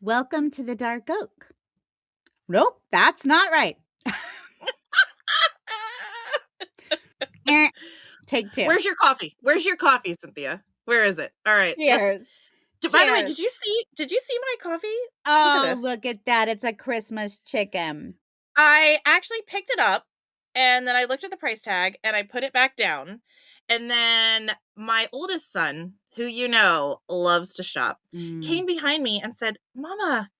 Welcome to the Dark Oak. Nope, that's not right. Take two. Where's your coffee? Where's your coffee, Cynthia? Where is it? All right. Cheers. By the way, did you see my coffee? Oh, look at that. It's a Christmas chicken. I actually picked it up and then I looked at the price tag and I put it back down. And then my oldest son, who you know loves to shop, came behind me and said, "Mama,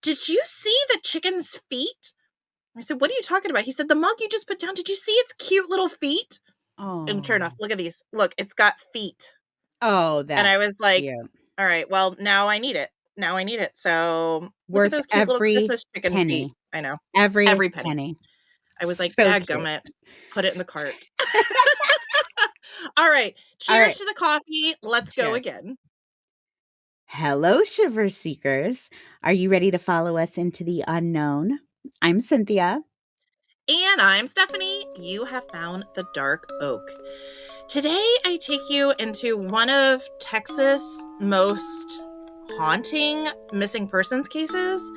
did you see the chicken's feet?" I said, "What are you talking about?" He said, "The mug you just put down, did you see its cute little feet?" Oh. And turn off. Look at these. Look, it's got feet. Oh, that. And I was like, cute. All right, well, now I need it. So worth look at those cute little every Christmas chicken penny. feet. I know. Every penny. I was like, So dadgummit. Put it in the cart. All right. Cheers to the coffee. Let's go again. Hello, Shiver Seekers. Are you ready to follow us into the unknown? I'm Cynthia. And I'm Stephanie. You have found the Dark Oak. Today, I take you into one of Texas' most haunting missing persons cases.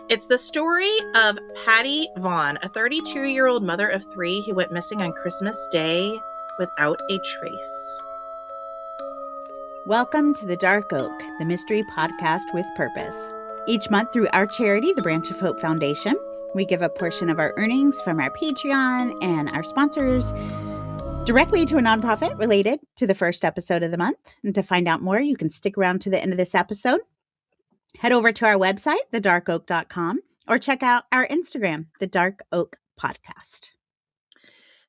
It's the story of Patty Vaughan, a 32-year-old mother of three who went missing on Christmas Day without a trace. Welcome to the Dark Oak, the mystery podcast with purpose. Each month through our charity, the Branch of Hope Foundation, we give a portion of our earnings from our Patreon and our sponsors directly to a nonprofit related to the first episode of the month. And to find out more, you can stick around to the end of this episode. Head over to our website, thedarkoak.com, or check out our Instagram, The Dark Oak Podcast.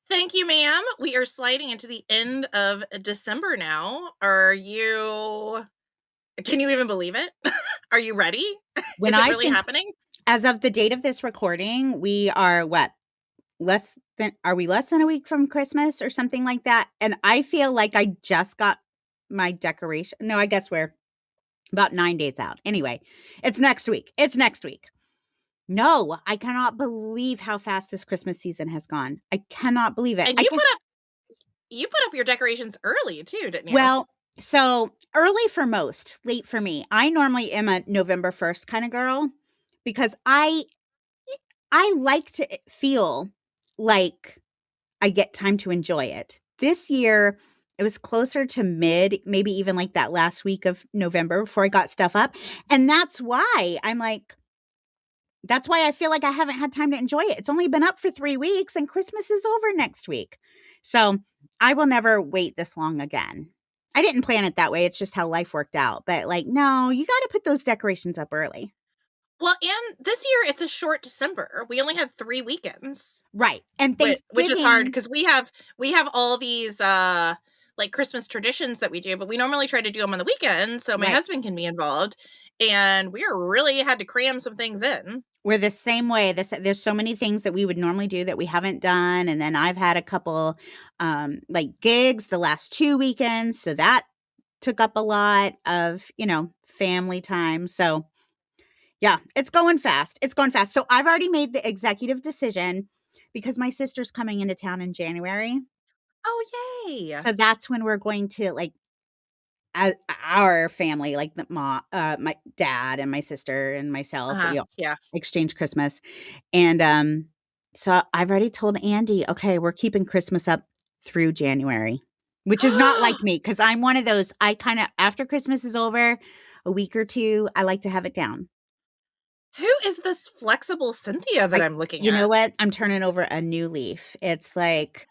Thank you, ma'am. We are sliding into the end of December now. Can you even believe it? Are you ready? Is it really happening? As of the date of this recording, we are less than a week from Christmas or something like that? And I feel like I just got my decoration. No, I guess we're about 9 days out. Anyway, it's next week. No, I cannot believe how fast this Christmas season has gone. I cannot believe it. And you put up your decorations early too, didn't you? Well, so early for most, late for me. I normally am a November 1st kind of girl because I like to feel like I get time to enjoy it. This year, it was closer to mid, maybe even like that last week of November before I got stuff up. And that's why I feel like I haven't had time to enjoy it. It's only been up for 3 weeks and Christmas is over next week. So I will never wait this long again. I didn't plan it that way. It's just how life worked out. But no, you got to put those decorations up early. Well, and this year it's a short December. We only had 3 weekends. Right. And which is hard because we have all these like Christmas traditions that we do, but we normally try to do them on the weekend so my husband can be involved. And we really had to cram some things in. We're the same way. There's so many things that we would normally do that we haven't done. And then I've had a couple gigs the last 2 weekends. So that took up a lot of, family time. So yeah, it's going fast. So I've already made the executive decision because my sister's coming into town in January. Oh, yay. So that's when we're going to our family, like my dad and my sister and myself, exchange Christmas. And so I've already told Andy, okay, we're keeping Christmas up through January, which is not like me because I'm one of those, I kind of, after Christmas is over, a week or two, I like to have it down. Who is this flexible Cynthia that I'm looking at? You know what? I'm turning over a new leaf. It's like,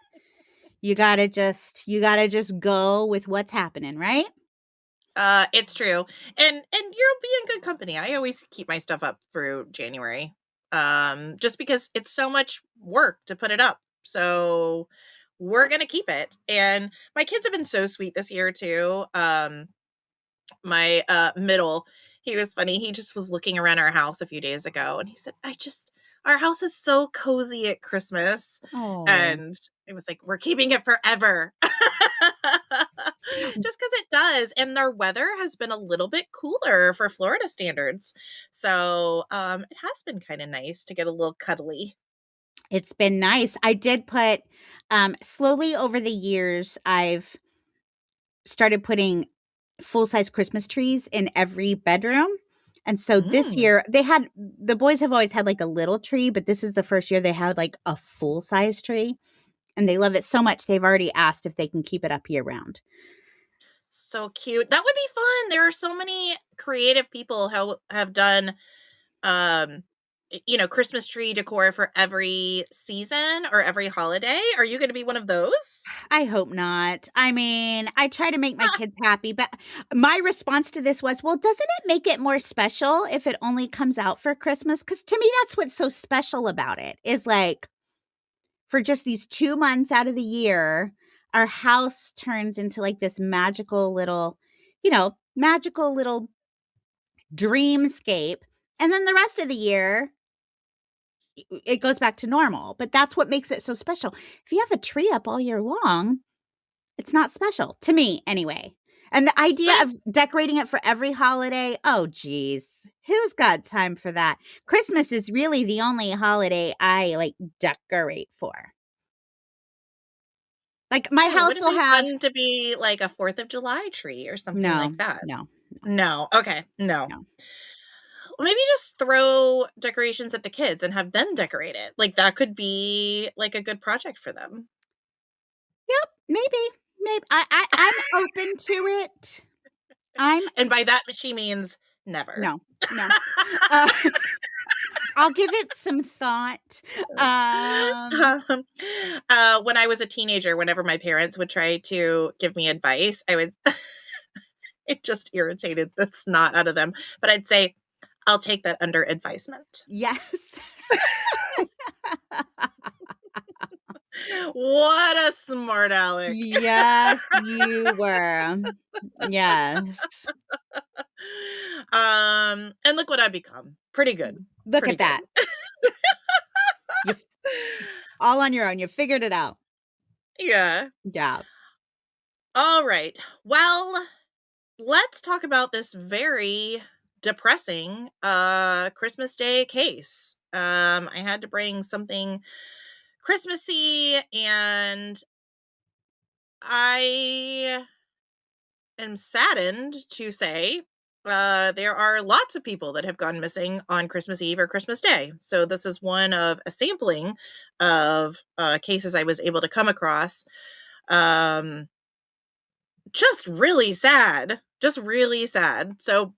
you gotta just go with what's happening, right? It's true. And you'll be in good company. I always keep my stuff up through January. Just because it's so much work to put it up. So we're going to keep it. And my kids have been so sweet this year too. My middle, he was funny. He just was looking around our house a few days ago and he said, our house is so cozy at Christmas. Oh. And it was like, we're keeping it forever. Just because it does. And their weather has been a little bit cooler for Florida standards. So it has been kind of nice to get a little cuddly. It's been nice. I did put, slowly over the years, I've started putting full-size Christmas trees in every bedroom. And so this year the boys have always had like a little tree, but this is the first year they had like a full size tree, and they love it so much they've already asked if they can keep it up year round. So cute. That would be fun. There are so many creative people who have done, Christmas tree decor for every season or every holiday. Are you going to be one of those? I hope not. I mean, I try to make my kids happy, but my response to this was, well, doesn't it make it more special if it only comes out for Christmas? Because to me, that's what's so special about it is like for just these 2 months out of the year, our house turns into like this magical little dreamscape. And then the rest of the year, it goes back to normal. But that's what makes it so special. If you have a tree up all year long, it's not special to me anyway. And the idea of decorating it for every holiday, oh geez, who's got time for that? Christmas is really the only holiday I like decorate for. Like my house will have fun to be like a 4th of July tree or something like that. No. Okay. No. Well, maybe just throw decorations at the kids and have them decorate it. Like that could be like a good project for them. Yep, maybe. I'm open to it. And by that she means never. No. I'll give it some thought. When I was a teenager, whenever my parents would try to give me advice, it just irritated the snot out of them. But I'd say, I'll take that under advisement. Yes. What a smart aleck. Yes, you were. Yes. And look what I've become. Pretty good. Look at that. All on your own. You figured it out. Yeah. Yeah. All right. Well, let's talk about this very depressing Christmas Day case. I had to bring something Christmassy, and I am saddened to say there are lots of people that have gone missing on Christmas Eve or Christmas Day. So this is one of a sampling of cases I was able to come across. Just really sad. So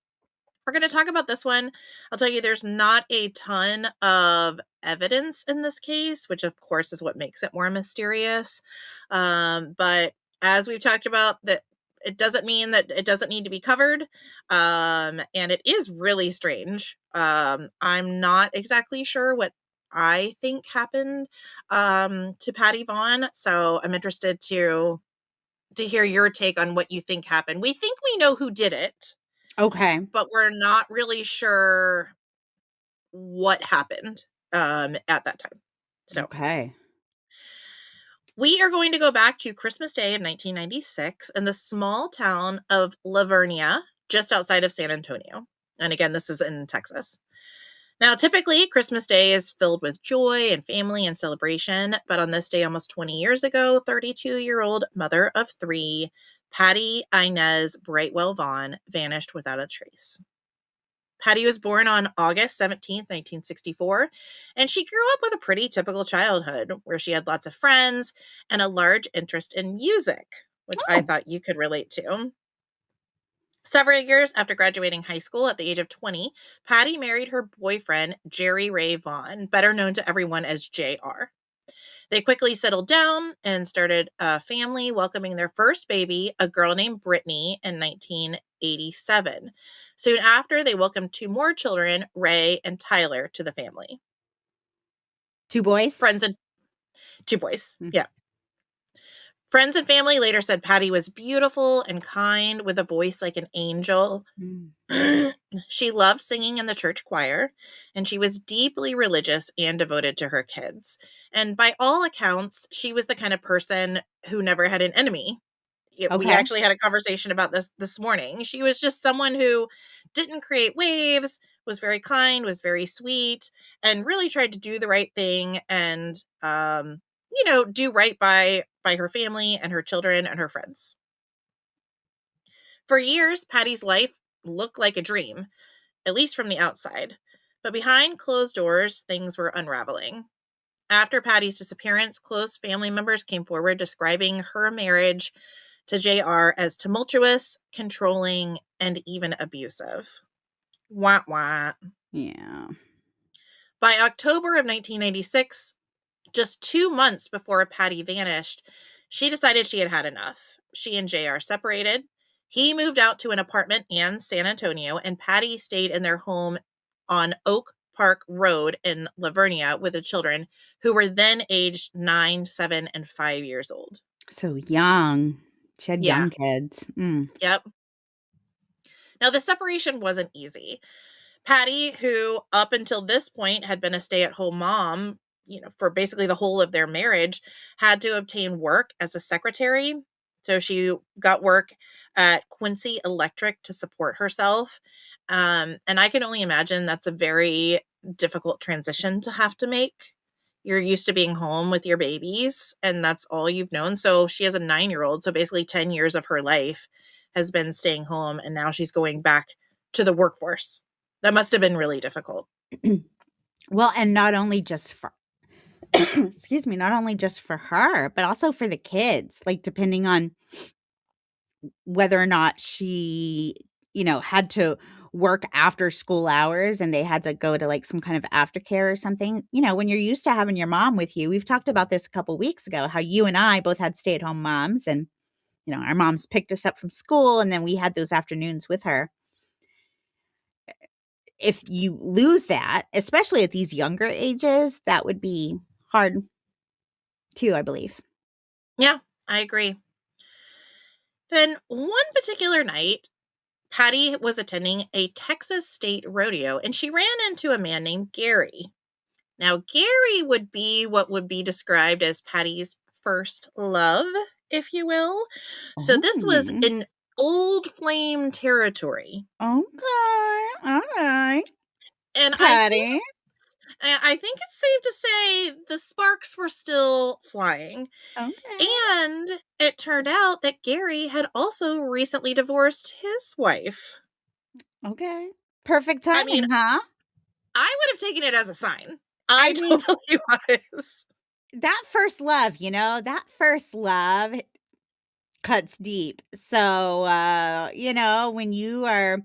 we're going to talk about this one. I'll tell you, there's not a ton of evidence in this case, which of course is what makes it more mysterious. But as we've talked about, that it doesn't mean that it doesn't need to be covered. And it is really strange. I'm not exactly sure what I think happened to Patty Vaughn. So I'm interested to hear your take on what you think happened. We think we know who did it. Okay. But we're not really sure what happened at that time. So okay. We are going to go back to Christmas Day of 1996 in the small town of Vernia, just outside of San Antonio. And again, this is in Texas. Now, typically, Christmas Day is filled with joy and family and celebration. But on this day, almost 20 years ago, 32-year-old mother of 3, Patty Inez Brightwell Vaughan, vanished without a trace. Patty was born on August 17th, 1964, and she grew up with a pretty typical childhood where she had lots of friends and a large interest in music, which I thought you could relate to. Several years after graduating high school at the age of 20, Patty married her boyfriend, Jerry Ray Vaughn, better known to everyone as JR. They quickly settled down and started a family, welcoming their first baby, a girl named Brittany, in 1987. Soon after, they welcomed 2 more children, Ray and Tyler, to the family. 2 boys? 2 boys, yeah. Friends and family later said Patty was beautiful and kind with a voice like an angel. She loved singing in the church choir, and she was deeply religious and devoted to her kids. And by all accounts, she was the kind of person who never had an enemy. We actually had a conversation about this morning. She was just someone who didn't create waves, was very kind, was very sweet, and really tried to do the right thing and, do right by her family and her children and her friends. For years, Patty's life looked like a dream. at least from the outside. But behind closed doors, things were unraveling. After Patty's disappearance, close family members came forward describing her marriage to JR as tumultuous, controlling, and even abusive. Wah wah. Yeah. By October of 1996, just 2 months before Patty vanished, she decided she had had enough. She and JR separated. He moved out to an apartment in San Antonio, and Patty stayed in their home on Oak Park Road in Vernia with the children, who were then aged 9, 7, and 5 years old. So young. She had Yeah. young kids. Yep. Now, the separation wasn't easy. Patty, who up until this point had been a stay-at-home mom, for basically the whole of their marriage, had to obtain work as a secretary. So she got work at Quincy Electric to support herself. And I can only imagine that's a very difficult transition to have to make. You're used to being home with your babies, and that's all you've known. So she has a 9-year-old. So basically 10 years of her life has been staying home, and now she's going back to the workforce. That must have been really difficult. Well, and not only just for excuse me, not only just for her, but also for the kids, like depending on whether or not she, had to work after school hours and they had to go to like some kind of aftercare or something. When you're used to having your mom with you, we've talked about this a couple weeks ago, how you and I both had stay-at-home moms, and our moms picked us up from school and then we had those afternoons with her. If you lose that, especially at these younger ages, that would be hard too, I believe. Yeah, I agree. Then one particular night, Patty was attending a Texas state rodeo and she ran into a man named Gary. Now, Gary would be what would be described as Patty's first love, if you will. So this was Oh. in old flame territory. Okay. All right. And Patty. I think it's safe to say the sparks were still flying. Okay. And it turned out that Gary had also recently divorced his wife. Okay. Perfect timing, huh? I would have taken it as a sign. I mean, totally was. that first love, that first love cuts deep. So, when you are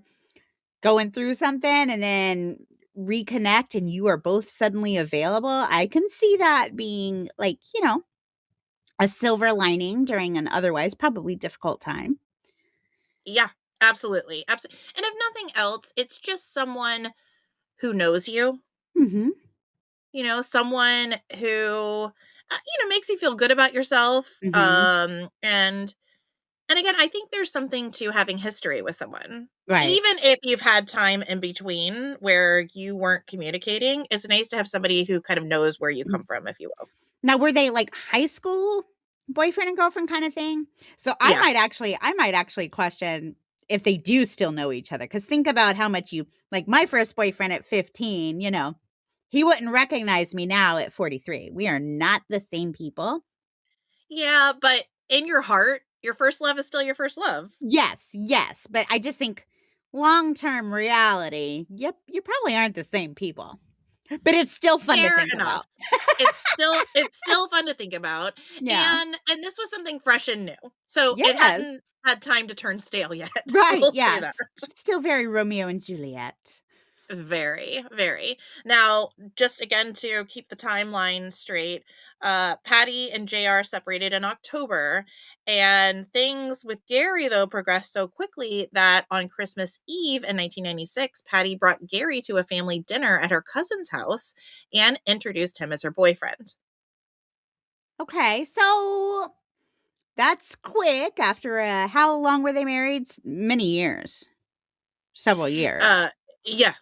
going through something and then reconnect and you are both suddenly available, I can see that being like, a silver lining during an otherwise probably difficult time. Yeah, absolutely. And if nothing else, it's just someone who knows you. Mm-hmm. Someone who makes you feel good about yourself. Mm-hmm. And again, I think there's something to having history with someone. Right. Even if you've had time in between where you weren't communicating, it's nice to have somebody who kind of knows where you come from, if you will. Now, were they like high school boyfriend and girlfriend kind of thing? So I might actually question if they do still know each other. Because think about how much like my first boyfriend at 15, he wouldn't recognize me now at 43. We are not the same people. Yeah, but in your heart, your first love is still your first love. Yes. But I just think long-term reality, yep, you probably aren't the same people. But it's still fun to think about. It's still fun to think about. Yeah. And this was something fresh and new. So yes. It hadn't had time to turn stale yet. Right. We'll yes. say that. Still very Romeo and Juliet. Very, very. Now, just again to keep the timeline straight, Patty and JR separated in October, and things with Gary, though, progressed so quickly that on Christmas Eve in 1996, Patty brought Gary to a family dinner at her cousin's house and introduced him as her boyfriend. Okay, so that's quick after how long were they married? Many years. Several years. Yeah,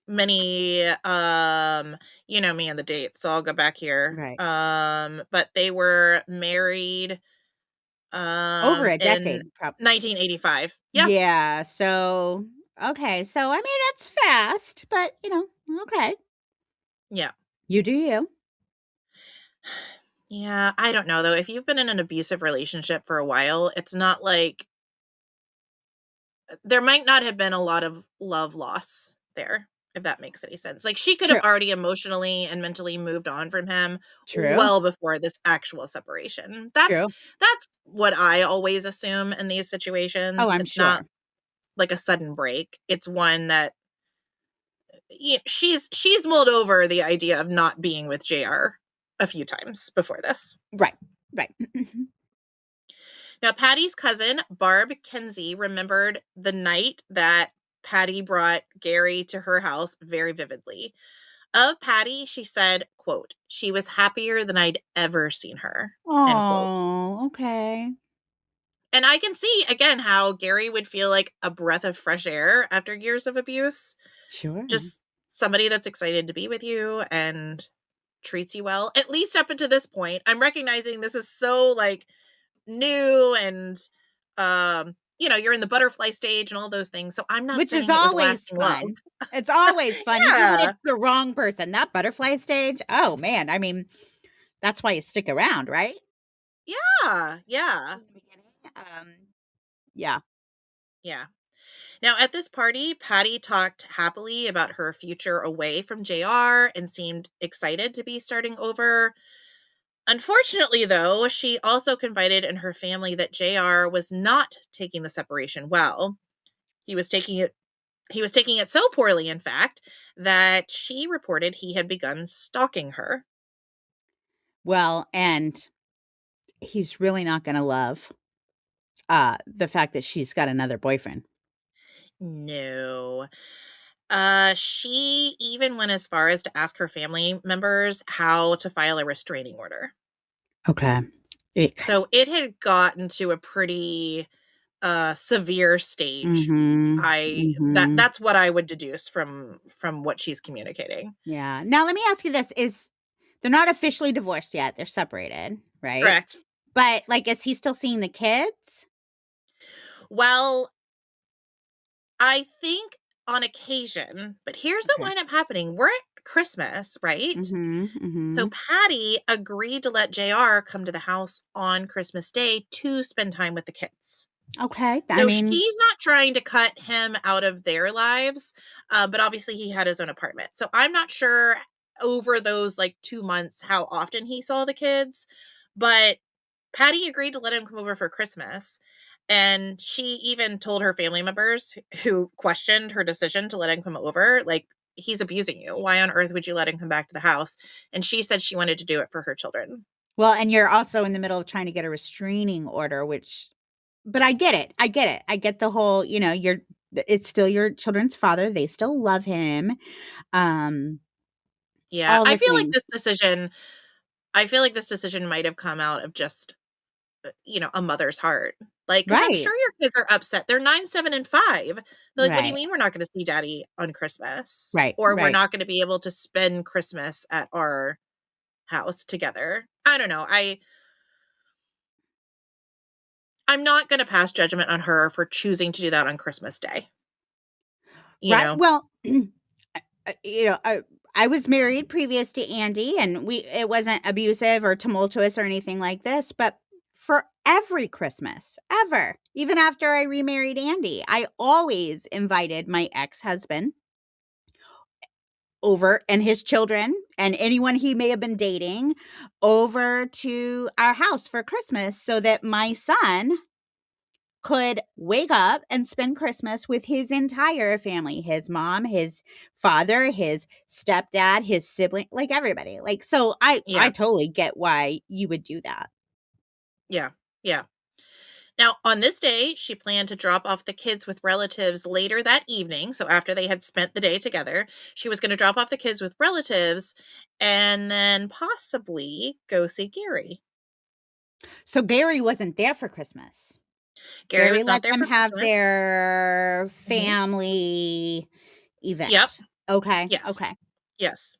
many, you know me and the dates, so I'll go back here. Right. But they were married over a decade, probably 1985. Yeah, so okay, so I mean that's fast, but okay. Yeah. You do you. Yeah, I don't know though. If you've been in an abusive relationship for a while, it's not like there might not have been a lot of love loss there, if that makes any sense. Like, she could True. have already emotionally and mentally moved on from him True. well before this actual separation. That's True. what I always assume in these situations. Oh, I'm It's not sure. like a sudden break. It's one that she's mulled over the idea of not being with JR a few times before this. Right. Right. Now, Patty's cousin, Barb Kenzie, remembered the night that Patty brought Gary to her house very vividly. Of Patty, she said, quote, "She was happier than I'd ever seen her," end quote. Oh, okay. And I can see, again, how Gary would feel like a breath of fresh air after years of abuse. Sure. Just somebody that's excited to be with you and treats you well, at least up until this point. I'm recognizing this is so, like, new and, you're in the butterfly stage and all those things. So I'm not Which is saying it was always lasting love. fun. It's always fun, even when Yeah. it's the wrong person. That butterfly stage, oh, man, I mean, that's why you stick around, right? Yeah. Yeah. In the beginning, yeah. Yeah. Now, at this party, Patty talked happily about her future away from JR and seemed excited to be starting over. Unfortunately, though, she also confided in her family that JR was not taking the separation well. He was taking it so poorly, in fact, that she reported he had begun stalking her. Well, and he's really not gonna love, the fact that she's got another boyfriend. No. She even went as far as to ask her family members how to file a restraining order. Okay. Ick. So it had gotten to a pretty severe stage. Mhm. I Mhm. that's what I would deduce from what she's communicating. Yeah. Now let me ask you this, they're not officially divorced yet, they're separated, right? Correct. But, like, is he still seeing the kids? Well, I think on occasion, but here's what Okay. wound up happening. We're at Christmas, right? Mhm. So Mhm. Patty agreed to let JR come to the house on Christmas Day to spend time with the kids. Okay. I So mean, she's not trying to cut him out of their lives, but obviously he had his own apartment. So I'm not sure over those like 2 months how often he saw the kids, but Patty agreed to let him come over for Christmas. And she even told her family members who questioned her decision to let him come over, like, he's abusing you. Why on earth would you let him come back to the house? And she said she wanted to do it for her children. well, and you're also in the middle of trying to get a restraining order, which, but I get it. I get it. I get the whole, it's still your children's father. They still love him. Um, Yeah, all the things. I feel like this decision might have come out of just, a mother's heart. Like, because I'm Right. sure your kids are upset. They're 9, 7, and 5. They're like, what do you Right. mean we're not going to see daddy on Christmas? Right. Or we're Right. not going to be able to spend Christmas at our house together. I don't know. I'm not going to pass judgment on her for choosing to do that on Christmas Day. You Right. know? Well, I was married previous to Andy, and it wasn't abusive or tumultuous or anything like this, but for every Christmas ever, even after I remarried Andy, I always invited my ex-husband over and his children and anyone he may have been dating over to our house for Christmas so that my son could wake up and spend Christmas with his entire family, his mom, his father, his stepdad, his sibling, like everybody. Like, so I Yeah. totally get why you would do that. Yeah. Yeah. Now, on this day, she planned to drop off the kids with relatives later that evening. So, after they had spent the day together, she was going to drop off the kids with relatives and then possibly go see Gary. So Gary wasn't there for Christmas. Gary Gary was not let there them for have Christmas. their Mhm. family Yep. event. Okay. Yes. Okay. Yes.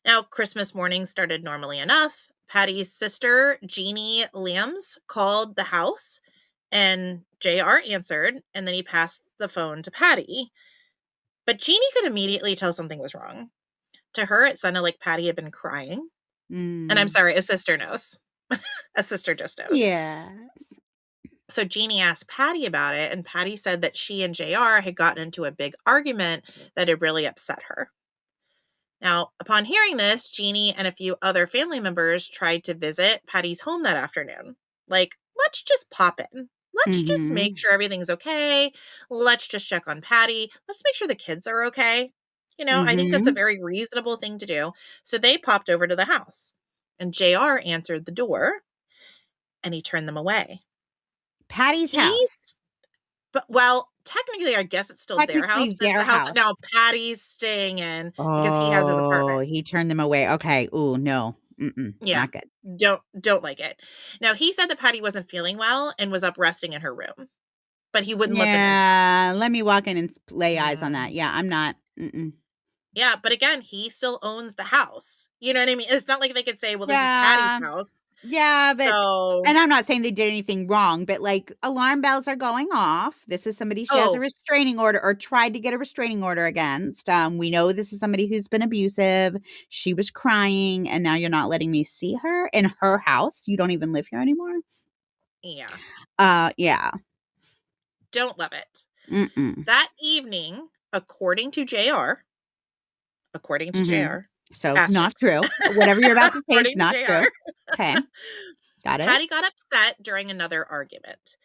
Now, Christmas morning started normally enough. Patty's sister, Jeannie Liams, called the house and JR answered, and then he passed the phone to Patty. But Jeannie could immediately tell something was wrong. To her, it sounded like Patty had been crying. And I'm Mm. sorry, a sister knows. A sister just knows. Yes. So Jeannie asked Patty about it, and Patty said that she and JR had gotten into a big argument that had really upset her. Now, upon hearing this, Jeannie and a few other family members tried to visit Patty's home that afternoon. Like, let's just pop in. Let's just make sure everything's okay. Let's just check on Patty. Let's make sure the kids are okay. I think that's a very reasonable thing to do. So they popped over to the house, and JR answered the door, and he turned them away. Patty's house. But, well, technically, I guess it's still their house, but the house that now Patty's staying in because he has his apartment. Oh, he turned them away. Okay. Ooh, no. Yeah. Not good. Don't like it. Now, he said that Patty wasn't feeling well and was up resting in her room, but he wouldn't let them in. Yeah, let me walk in and lay eyes on that. Yeah, I'm not. Yeah, but again, he still owns the house. You know what I mean? It's not like they could say, well, this is Patty's house. Yeah, but and I'm not saying they did anything wrong, but like alarm bells are going off. This is somebody she has a restraining order or tried to get a restraining order against. We know this is somebody who's been abusive. She was crying, and now you're not letting me see her in her house. You don't even live here anymore. Yeah. Yeah. Don't love it. That evening, according to JR. So not true. Whatever you're about to say is not true. Okay. Got it. Patty got upset during another argument.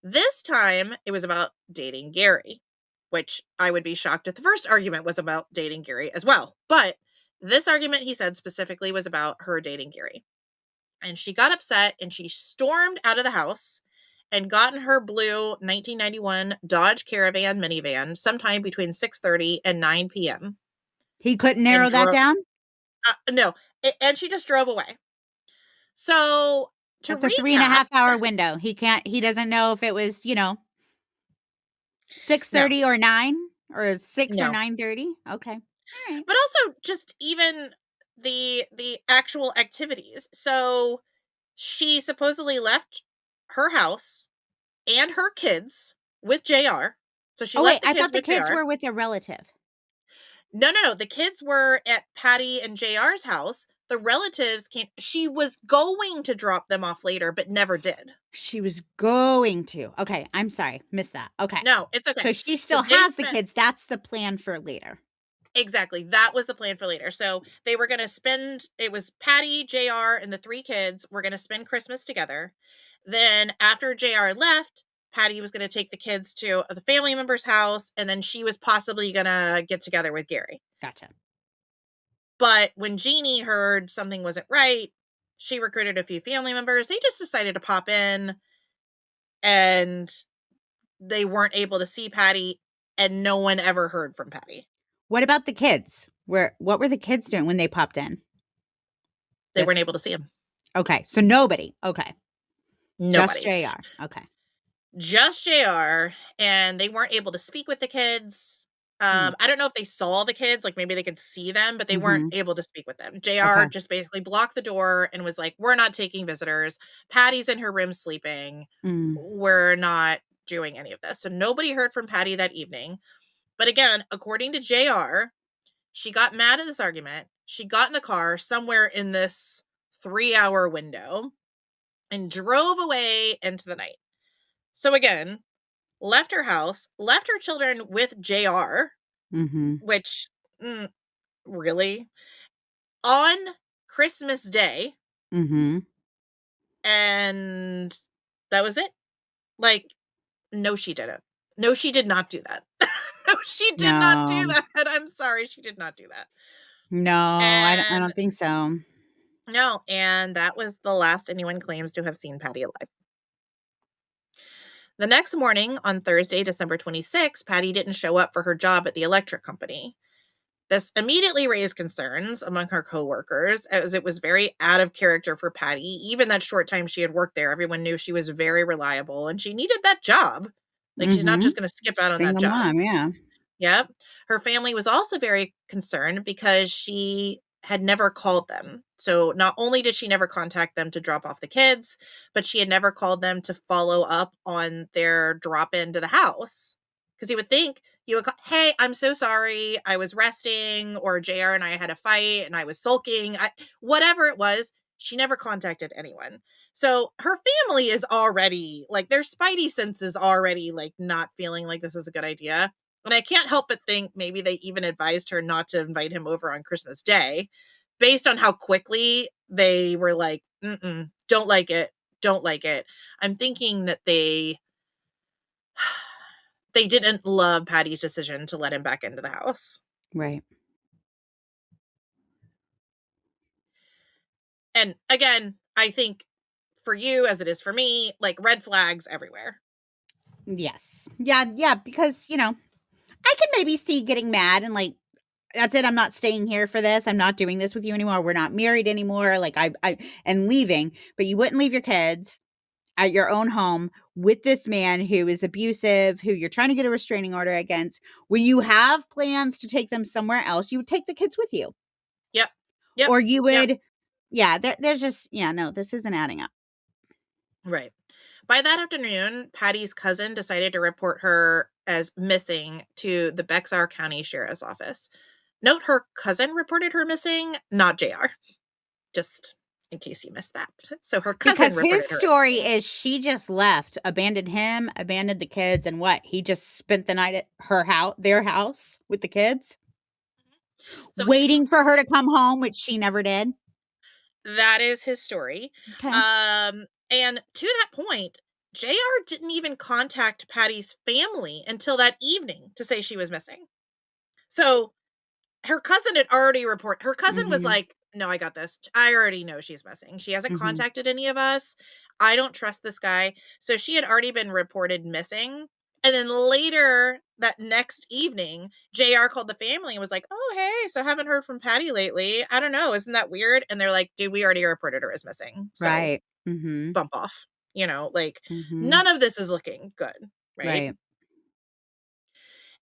This time, it was about dating Gary, which I would be shocked if the first argument was about dating Gary as well. But this argument, he said specifically, was about her dating Gary. And she got upset and she stormed out of the house and got in her blue 1991 Dodge Caravan minivan sometime between 6:30 and 9 p.m. He couldn't narrow that down? No. And she just drove away. So that's a 3.5 hour window. He doesn't know if it was, 6:30 or 9 or 6 or 9:30. Okay. All right. But also just even the actual activities. So she supposedly left her house and her kids with JR. So she left the kids I thought the kids JR. were with their relative. No. The kids were at Patty and JR's house. The relatives came. She was going to drop them off later, but never did. She was going to. Okay. I'm sorry. Missed that. Okay. No, it's okay. So she still has the kids. That's the plan for later. Exactly. That was the plan for later. So they were going to spend, it was Patty, JR, and the 3 kids were going to spend Christmas together. Then after JR left, Patty was going to take the kids to the family member's house, and then she was possibly going to get together with Gary. Gotcha. But when Jeannie heard something wasn't right, she recruited a few family members. They just decided to pop in, and they weren't able to see Patty, and no one ever heard from Patty. What about the kids? What were the kids doing when they popped in? They weren't able to see him. Okay. So nobody. Okay. Nobody. Just JR. Okay. Just JR, and they weren't able to speak with the kids. I don't know if they saw the kids, like maybe they could see them, but they weren't able to speak with them. JR just basically blocked the door and was like, we're not taking visitors. Patty's in her room sleeping. We're not doing any of this. So nobody heard from Patty that evening. But again, according to JR, she got mad at this argument. She got in the car somewhere in this 3-hour window and drove away into the night. So again, left her house, left her children with JR, which, really? On Christmas Day. And that was it. Like, no, she didn't. No, she did not do that. No, she did not do that. I'm sorry, she did not do that. No, I don't think so. No, and that was the last anyone claims to have seen Patty alive. The next morning, on Thursday, December 26, Patty didn't show up for her job at the electric company. This immediately raised concerns among her coworkers, as it was very out of character for Patty. Even that short time she had worked there, everyone knew she was very reliable, and she needed that job. Like, she's not just going to skip out on that job. Mom, yeah. Yep. Her family was also very concerned because she had never called them. So not only did she never contact them to drop off the kids, but she had never called them to follow up on their drop into the house. Because you would think you would call, hey, I'm so sorry. I was resting, or JR and I had a fight and I was sulking. Whatever it was, she never contacted anyone. So her family is already like, their spidey sense is already like not feeling like this is a good idea. And I can't help but think maybe they even advised her not to invite him over on Christmas Day based on how quickly they were like, don't like it. Don't like it. I'm thinking that they didn't love Patty's decision to let him back into the house. Right. And again, I think for you, as it is for me, like red flags everywhere. Yes. Yeah, because, I can maybe see getting mad and like, that's it. I'm not staying here for this. I'm not doing this with you anymore. We're not married anymore. Like and leaving, but you wouldn't leave your kids at your own home with this man who is abusive, who you're trying to get a restraining order against. When you have plans to take them somewhere else, you would take the kids with you. Yep. Or you would, there's just, no, this isn't adding up. Right. By that afternoon, Patty's cousin decided to report her as missing to the Bexar County Sheriff's Office. Note her cousin reported her missing, not JR. Just in case you missed that. So her cousin because his story is she just left, abandoned him, abandoned the kids, and what? He just spent the night at their house with the kids, waiting for her to come home, which she never did. That is his story. Okay. And to that point, JR didn't even contact Patty's family until that evening to say she was missing. So her cousin had already reported. Her cousin was like, no, I got this. I already know she's missing. She hasn't contacted any of us. I don't trust this guy. So she had already been reported missing. And then later that next evening, JR called the family and was like, oh, hey, so I haven't heard from Patty lately. I don't know. Isn't that weird? And they're like, dude, we already reported her as missing. So right. Bump off. None of this is looking good. Right.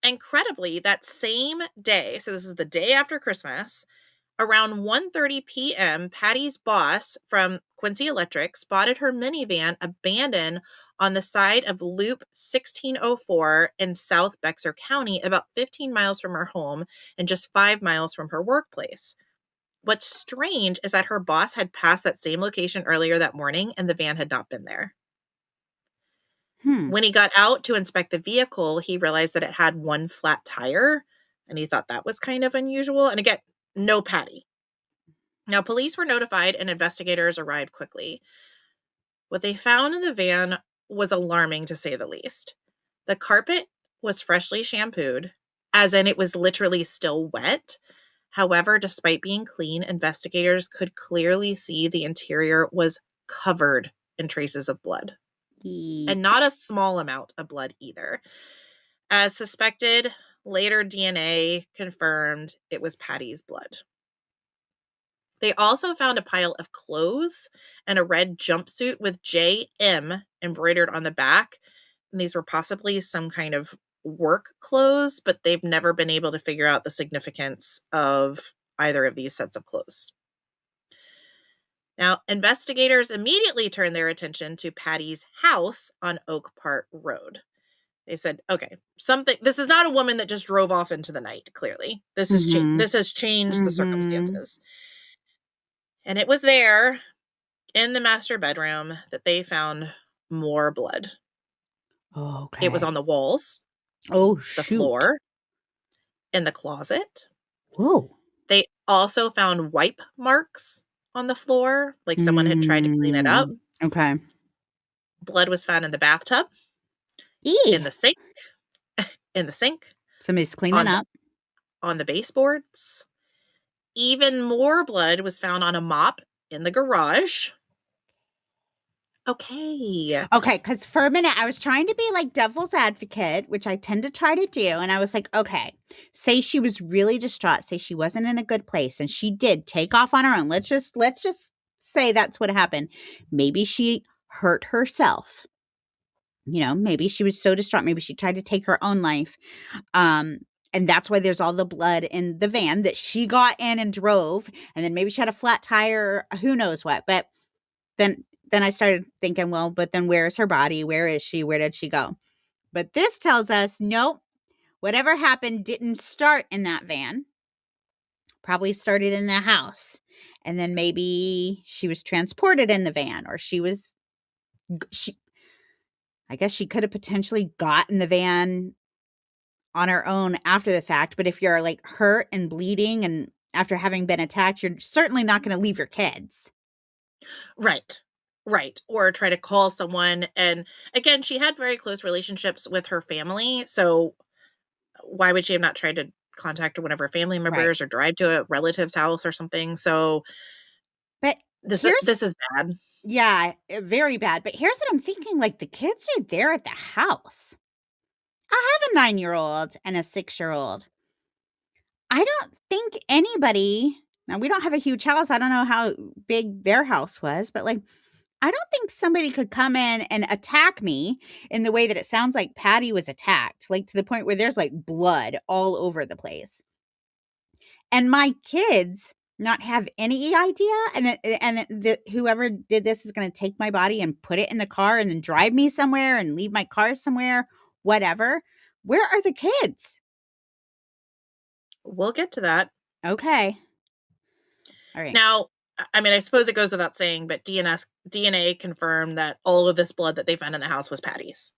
Incredibly, that same day, so this is the day after Christmas, around 1:30 p.m., Patty's boss from Quincy Electric spotted her minivan abandoned on the side of Loop 1604 in South Bexar County, about 15 miles from her home and just 5 miles from her workplace. What's strange is that her boss had passed that same location earlier that morning and the van had not been there. When he got out to inspect the vehicle, he realized that it had one flat tire, and he thought that was kind of unusual. And again, no Patty. Now, police were notified and investigators arrived quickly. What they found in the van was alarming, to say the least. The carpet was freshly shampooed, as in it was literally still wet. However, despite being clean, investigators could clearly see the interior was covered in traces of blood. And not a small amount of blood either. As suspected, later DNA confirmed it was Patty's blood. They also found a pile of clothes and a red jumpsuit with JM embroidered on the back. And these were possibly some kind of work clothes, but they've never been able to figure out the significance of either of these sets of clothes. Now, investigators immediately turned their attention to Patty's house on Oak Park Road. They said, okay, this is not a woman that just drove off into the night, clearly. This has changed the circumstances. And it was there in the master bedroom that they found more blood. Oh, okay. It was on the walls. Oh, the floor, in the closet. Oh. They also found wipe marks on the floor, like someone had tried to clean it up. Okay. Blood was found in the bathtub. In the sink. Somebody's cleaning up. On the baseboards. Even more blood was found on a mop in the garage. Okay, because for a minute I was trying to be like devil's advocate, which I tend to try to do, and I was like, okay, say she was really distraught, say she wasn't in a good place, and she did take off on her own. Let's just say that's what happened. Maybe she hurt herself. Maybe she was so distraught. Maybe she tried to take her own life. And that's why there's all the blood in the van that she got in and drove. And then maybe she had a flat tire, or who knows what. But then I started thinking, well, but then where is her body? Where is she? Where did she go? But this tells us, nope, whatever happened didn't start in that van. Probably started in the house. And then maybe she was transported in the van, or I guess she could have potentially gotten the van on her own after the fact. But if you're like hurt and bleeding and after having been attacked, you're certainly not going to leave your kids. Right. Right. Or try to call someone. And again, she had very close relationships with her family. So why would she have not tried to contact one of her family members or drive to a relative's house or something? So but this is bad. Yeah, very bad. But here's what I'm thinking. Like, the kids are there at the house. I have a 9-year-old and a 6-year-old. I don't think anybody, now we don't have a huge house. I don't know how big their house was, but like, I don't think somebody could come in and attack me in the way that it sounds like Patty was attacked, like to the point where there's like blood all over the place. And my kids not have any idea, and whoever did this is going to take my body and put it in the car and then drive me somewhere and leave my car somewhere, whatever. Where are the kids? We'll get to that. Okay. All right. Now, I mean, I suppose it goes without saying, but DNA confirmed that all of this blood that they found in the house was Patty's.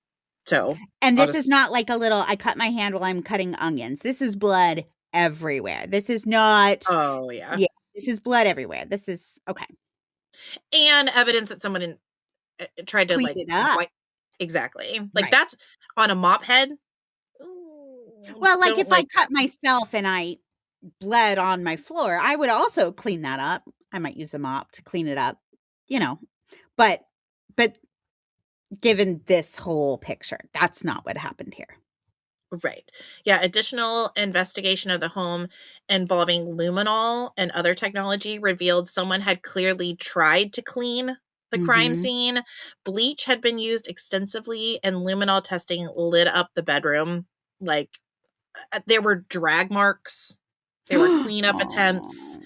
So, and this is not like a little, I cut my hand while I'm cutting onions. This is blood everywhere. This is not. Oh, yeah. Yeah. This is blood everywhere. This is okay. And evidence that someone tried to clean it up. Exactly. Like that's on a mop head. Well, like if I cut myself and I bled on my floor, I would also clean that up. I might use a mop to clean it up, but given this whole picture, that's not what happened here. Right. Yeah. Additional investigation of the home involving luminol and other technology revealed someone had clearly tried to clean the crime scene. Bleach had been used extensively, and luminol testing lit up the bedroom. Like there were drag marks. There were cleanup attempts.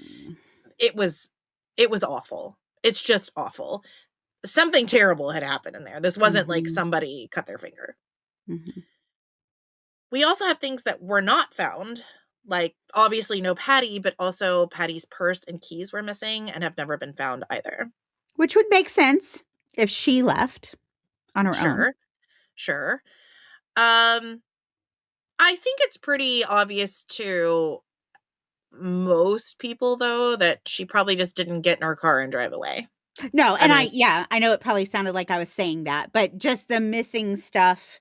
It was awful. It's just awful. Something terrible had happened in there. This wasn't like somebody cut their finger. We also have things that were not found, like obviously no Patty, but also Patty's purse and keys were missing and have never been found either. Which would make sense if she left on her own. Sure. I think it's pretty obvious to most people, though, that she probably just didn't get in her car and drive away. No, and I know it probably sounded like I was saying that, but just the missing stuff.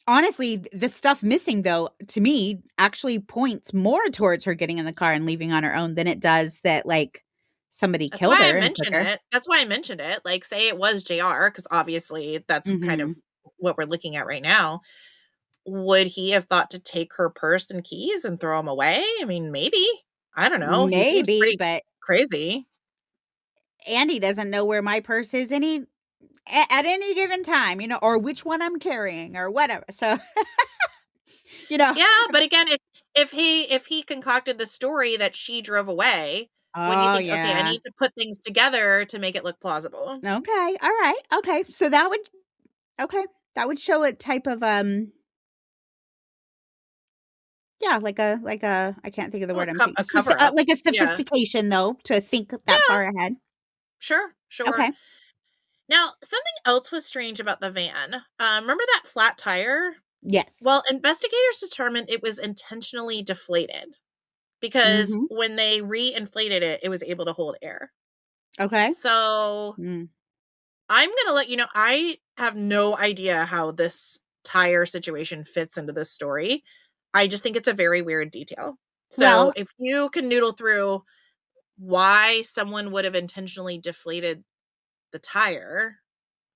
Honestly, the stuff missing, though, to me, actually points more towards her getting in the car and leaving on her own than it does that, like, somebody killed her. That's why I mentioned it. Like, say it was JR, because obviously that's kind of what we're looking at right now. Would he have thought to take her purse and keys and throw them away? I mean, maybe. I don't know. Maybe, he seems pretty but crazy. Andy doesn't know where my purse is at any given time, or which one I'm carrying or whatever. So, Yeah, but again, if he concocted the story that she drove away, when you think, okay, I need to put things together to make it look plausible. Okay. All right. Okay. So that would show a type of like a I can't think of the word I'm saying. Like a sophistication though, to think that far ahead. Sure. Okay. Now, something else was strange about the van. Remember that flat tire? Yes. Well, investigators determined it was intentionally deflated because when they re-inflated it, it was able to hold air. Okay. So I'm going to let you know, I have no idea how this tire situation fits into this story. I just think it's a very weird detail. So if you can noodle through why someone would have intentionally deflated the tire,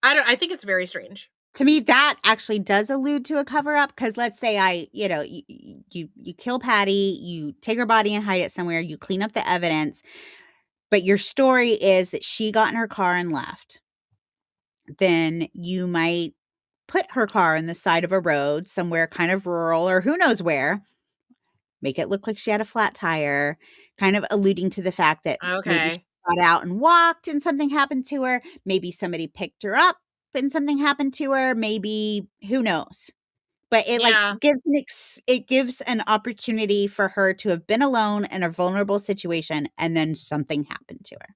I think it's very strange. To me, that actually does allude to a cover up, because let's say you kill Patty, you take her body and hide it somewhere, you clean up the evidence, but your story is that she got in her car and left. Then you might put her car in the side of a road somewhere kind of rural or who knows where, make it look like she had a flat tire, kind of alluding to the fact that maybe she got out and walked and something happened to her. Maybe somebody picked her up and something happened to her. Maybe, who knows? But it like Yeah. gives an opportunity for her to have been alone in a vulnerable situation, and then something happened to her.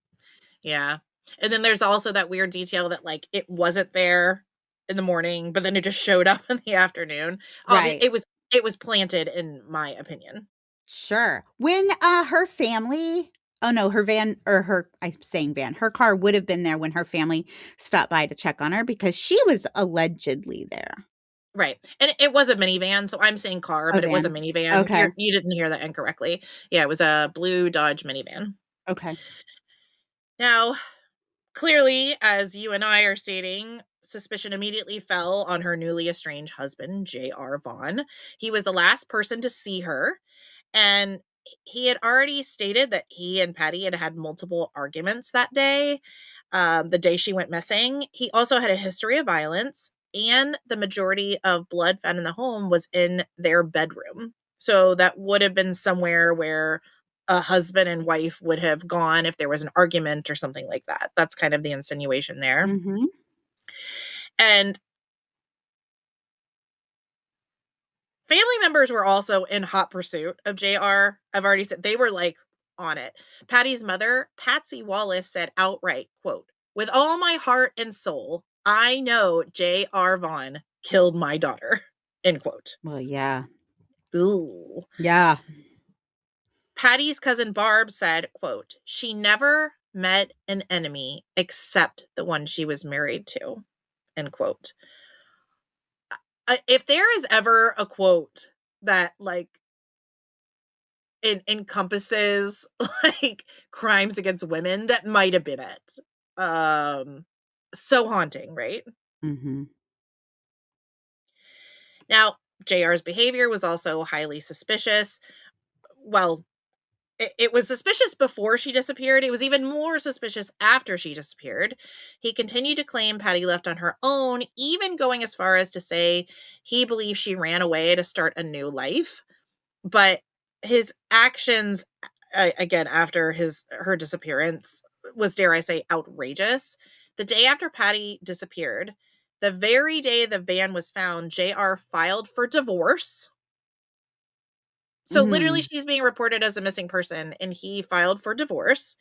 Yeah. And then there's also that weird detail that like it wasn't there in the morning, but then it just showed up in the afternoon. Right. It was planted, in my opinion. Sure. When her family, oh no, her van, or her, I'm saying van, her car would have been there when her family stopped by to check on her because she was allegedly there. Right. And it was a minivan, so I'm saying car, A but it was a van. minivan. Okay. You didn't hear that incorrectly. Yeah, it was a blue Dodge minivan. Okay. Now, clearly, as you and I are stating, suspicion immediately fell on her newly estranged husband, J.R. Vaughn. He was the last person to see her, and he had already stated that he and Patty had had multiple arguments that day, the day she went missing. He also had a history of violence, and the majority of blood found in the home was in their bedroom. So that would have been somewhere where a husband and wife would have gone if there was an argument or something like that. That's kind of the insinuation there. Mm-hmm. And family members were also in hot pursuit of JR. I've already said they were like on it. Patty's mother, Patsy Wallace, said outright, quote, "With all my heart and soul, I know J.R. Vaughn killed my daughter," end quote. Well, yeah. Ooh. Yeah. Patty's cousin Barb said, quote, "She never met an enemy except the one she was married to," end quote. If there is ever a quote that like it encompasses like crimes against women, that might have been it. So haunting, right? Mm-hmm. Now, JR's behavior was also highly suspicious. Well, it was suspicious before she disappeared. It was even more suspicious after she disappeared. He continued to claim Patty left on her own, even going as far as to say he believes she ran away to start a new life. But his actions, again, after her disappearance, was, dare I say, outrageous. The day after Patty disappeared, the very day the van was found, JR filed for divorce. So literally, Mm-hmm. she's being reported as a missing person, and he filed for divorce.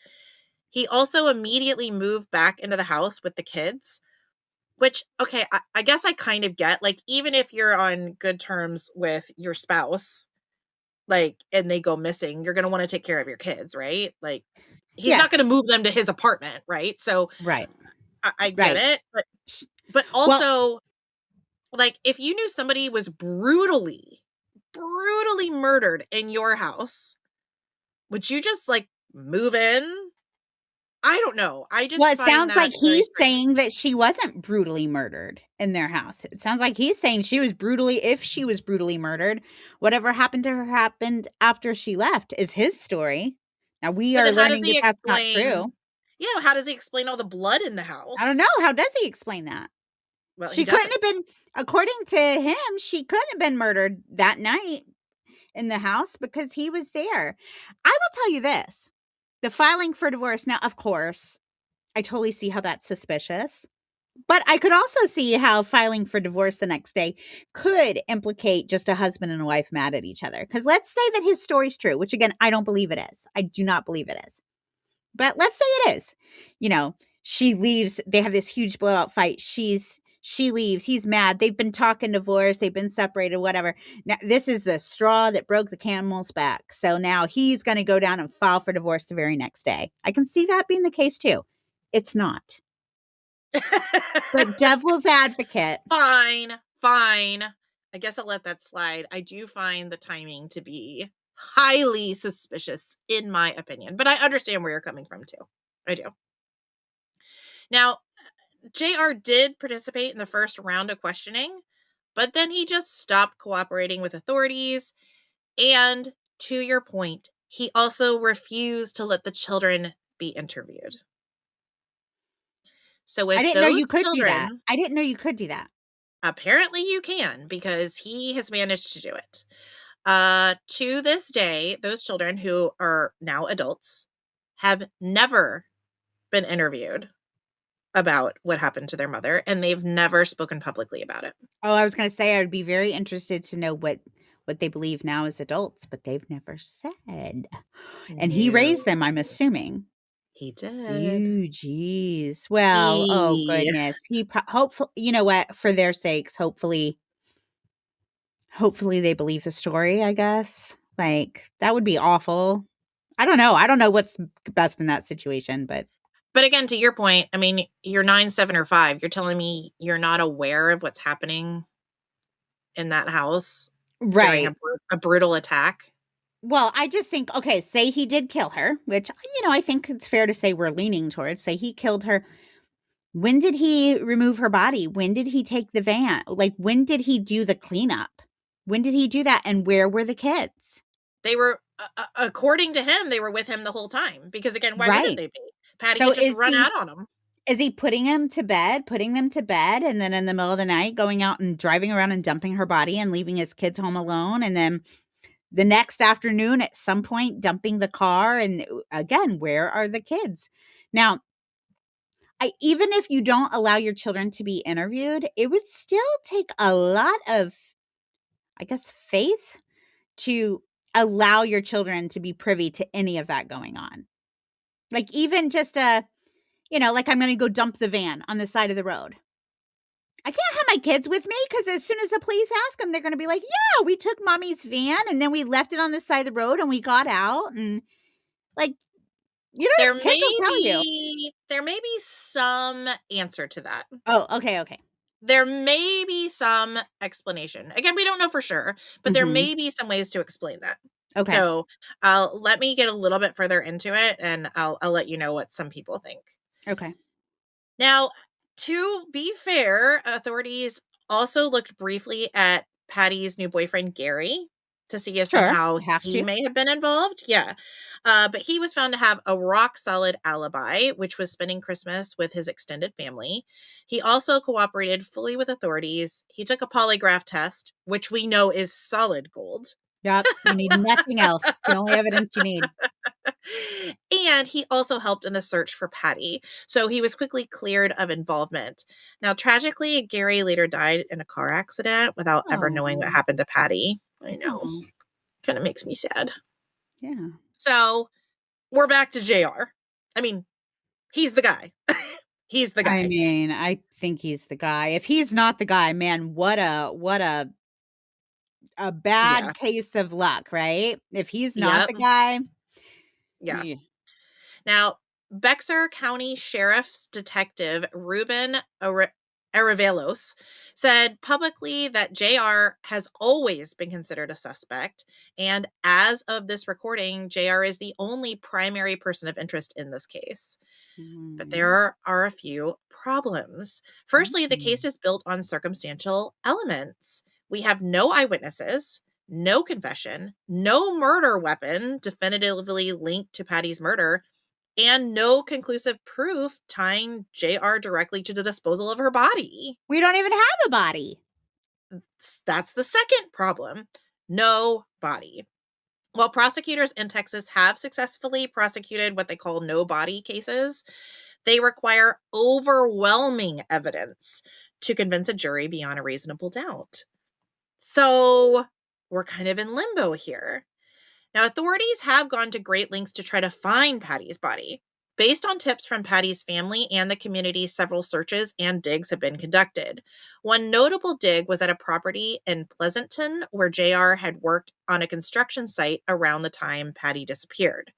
He also immediately moved back into the house with the kids, which, okay, I guess I kind of get. Like, even if you're on good terms with your spouse, like, and they go missing, you're going to want to take care of your kids, right? Like, he's not going to Yes. move them to his apartment, right? So Right. I get Right. it. But Well, also, like, if you knew somebody was brutally murdered in your house, would you just like move in? I don't know. I just it find sounds like that very he's strange. saying that she wasn't brutally murdered in their house. It sounds like he's saying if she was brutally murdered, whatever happened to her happened after she left is his story. Now we But are then how does learning that he that's not true. explain? Yeah, how does he explain all the blood in the I don't house? know. How does he explain that? Well, he She couldn't doesn't. have been, according to him, she couldn't have been murdered that night in the house because he was there. I will tell you this, the filing for divorce. Now, of course, I totally see how that's suspicious. But I could also see how filing for divorce the next day could implicate just a husband and a wife mad at each other. Because let's say that his story's true, which again, I don't believe it is. I do not believe it is. But let's say it is. You know, she leaves. They have this huge blowout fight. She leaves. He's mad. They've been talking divorce. They've been separated, whatever. Now, this is the straw that broke the camel's back. So now he's going to go down and file for divorce the very next day. I can see that being the case too. It's not. But devil's advocate. Fine. I guess I'll let that slide. I do find the timing to be highly suspicious, in my opinion, but I understand where you're coming from too. I do. Now, JR did participate in the first round of questioning, but then he just stopped cooperating with authorities. And to your point, he also refused to let the children be interviewed. So I if didn't know those you could do that. children, I didn't know you could do that. apparently you can, because he has managed to do it. To this day, those children, who are now adults, have never been interviewed about what happened to their mother, and they've never spoken publicly about it. Oh, I was going to say I would be very interested to know what they believe now as adults, but they've never said. And he raised them, I'm No, assuming. he did. Ew, geez. Well, oh E- goodness. Hopefully, you know what? For their sakes, hopefully they believe the story. I guess like that would be awful. I don't know. I don't know what's best in that situation, but But again, to your point, I mean, you're 9, 7, or 5. You're telling me you're not aware of what's happening in that house during right. a brutal attack. Well, I just think, okay, say he did kill her, which, I think it's fair to say we're leaning towards. Say he killed her. When did he remove her body? When did he take the van? Like, when did he do the cleanup? When did he do that? And where were the kids? They were, according to him, they were with him the whole time. Because again, why wouldn't Right. they be? Patty So had just run out on him. is he putting them to bed, and then in the middle of the night going out and driving around and dumping her body and leaving his kids home alone? And then the next afternoon at some point dumping the car, and again, where are the kids? Now, even if you don't allow your children to be interviewed, it would still take a lot of, I guess, faith to allow your children to be privy to any of that going on. Like even just like I'm going to go dump the van on the side of the road. I can't have my kids with me because as soon as the police ask them, they're going to be like, yeah, we took mommy's van and then we left it on the side of the road and we got out. And like, kids will tell you. There may be some answer to that. Oh, okay. There may be some explanation. Again, we don't know for sure, but there may be some ways to explain that. Okay. So let me get a little bit further into it, and I'll let you know what some people think. Okay. Now, to be fair, authorities also looked briefly at Patty's new boyfriend, Gary, to see if somehow he may have been involved. Yeah. But he was found to have a rock solid alibi, which was spending Christmas with his extended family. He also cooperated fully with authorities. He took a polygraph test, which we know is solid gold. Yep. You need nothing else. The only evidence you need. And he also helped in the search for Patty. So he was quickly cleared of involvement. Now, tragically, Gary later died in a car accident without ever knowing what happened to Patty. I know. Kind of makes me sad. Yeah. So we're back to JR. I mean, he's the guy. He's the guy. I mean, I think he's the guy. If he's not the guy, man, what a bad case of luck, right? If he's not the guy. Yeah. Now, Bexar County Sheriff's Detective Ruben Aravelos said publicly that JR has always been considered a suspect. And as of this recording, JR is the only primary person of interest in this case. But there are a few problems. Firstly, the case is built on circumstantial elements. We have no eyewitnesses, no confession, no murder weapon definitively linked to Patty's murder, and no conclusive proof tying JR directly to the disposal of her body. We don't even have a body. That's the second problem. No body. While prosecutors in Texas have successfully prosecuted what they call no body cases, they require overwhelming evidence to convince a jury beyond a reasonable doubt. So we're kind of in limbo here. Now, authorities have gone to great lengths to try to find Patty's body. Based on tips from Patty's family and the community, several searches and digs have been conducted. One notable dig was at a property in Pleasanton where JR had worked on a construction site around the time Patty disappeared.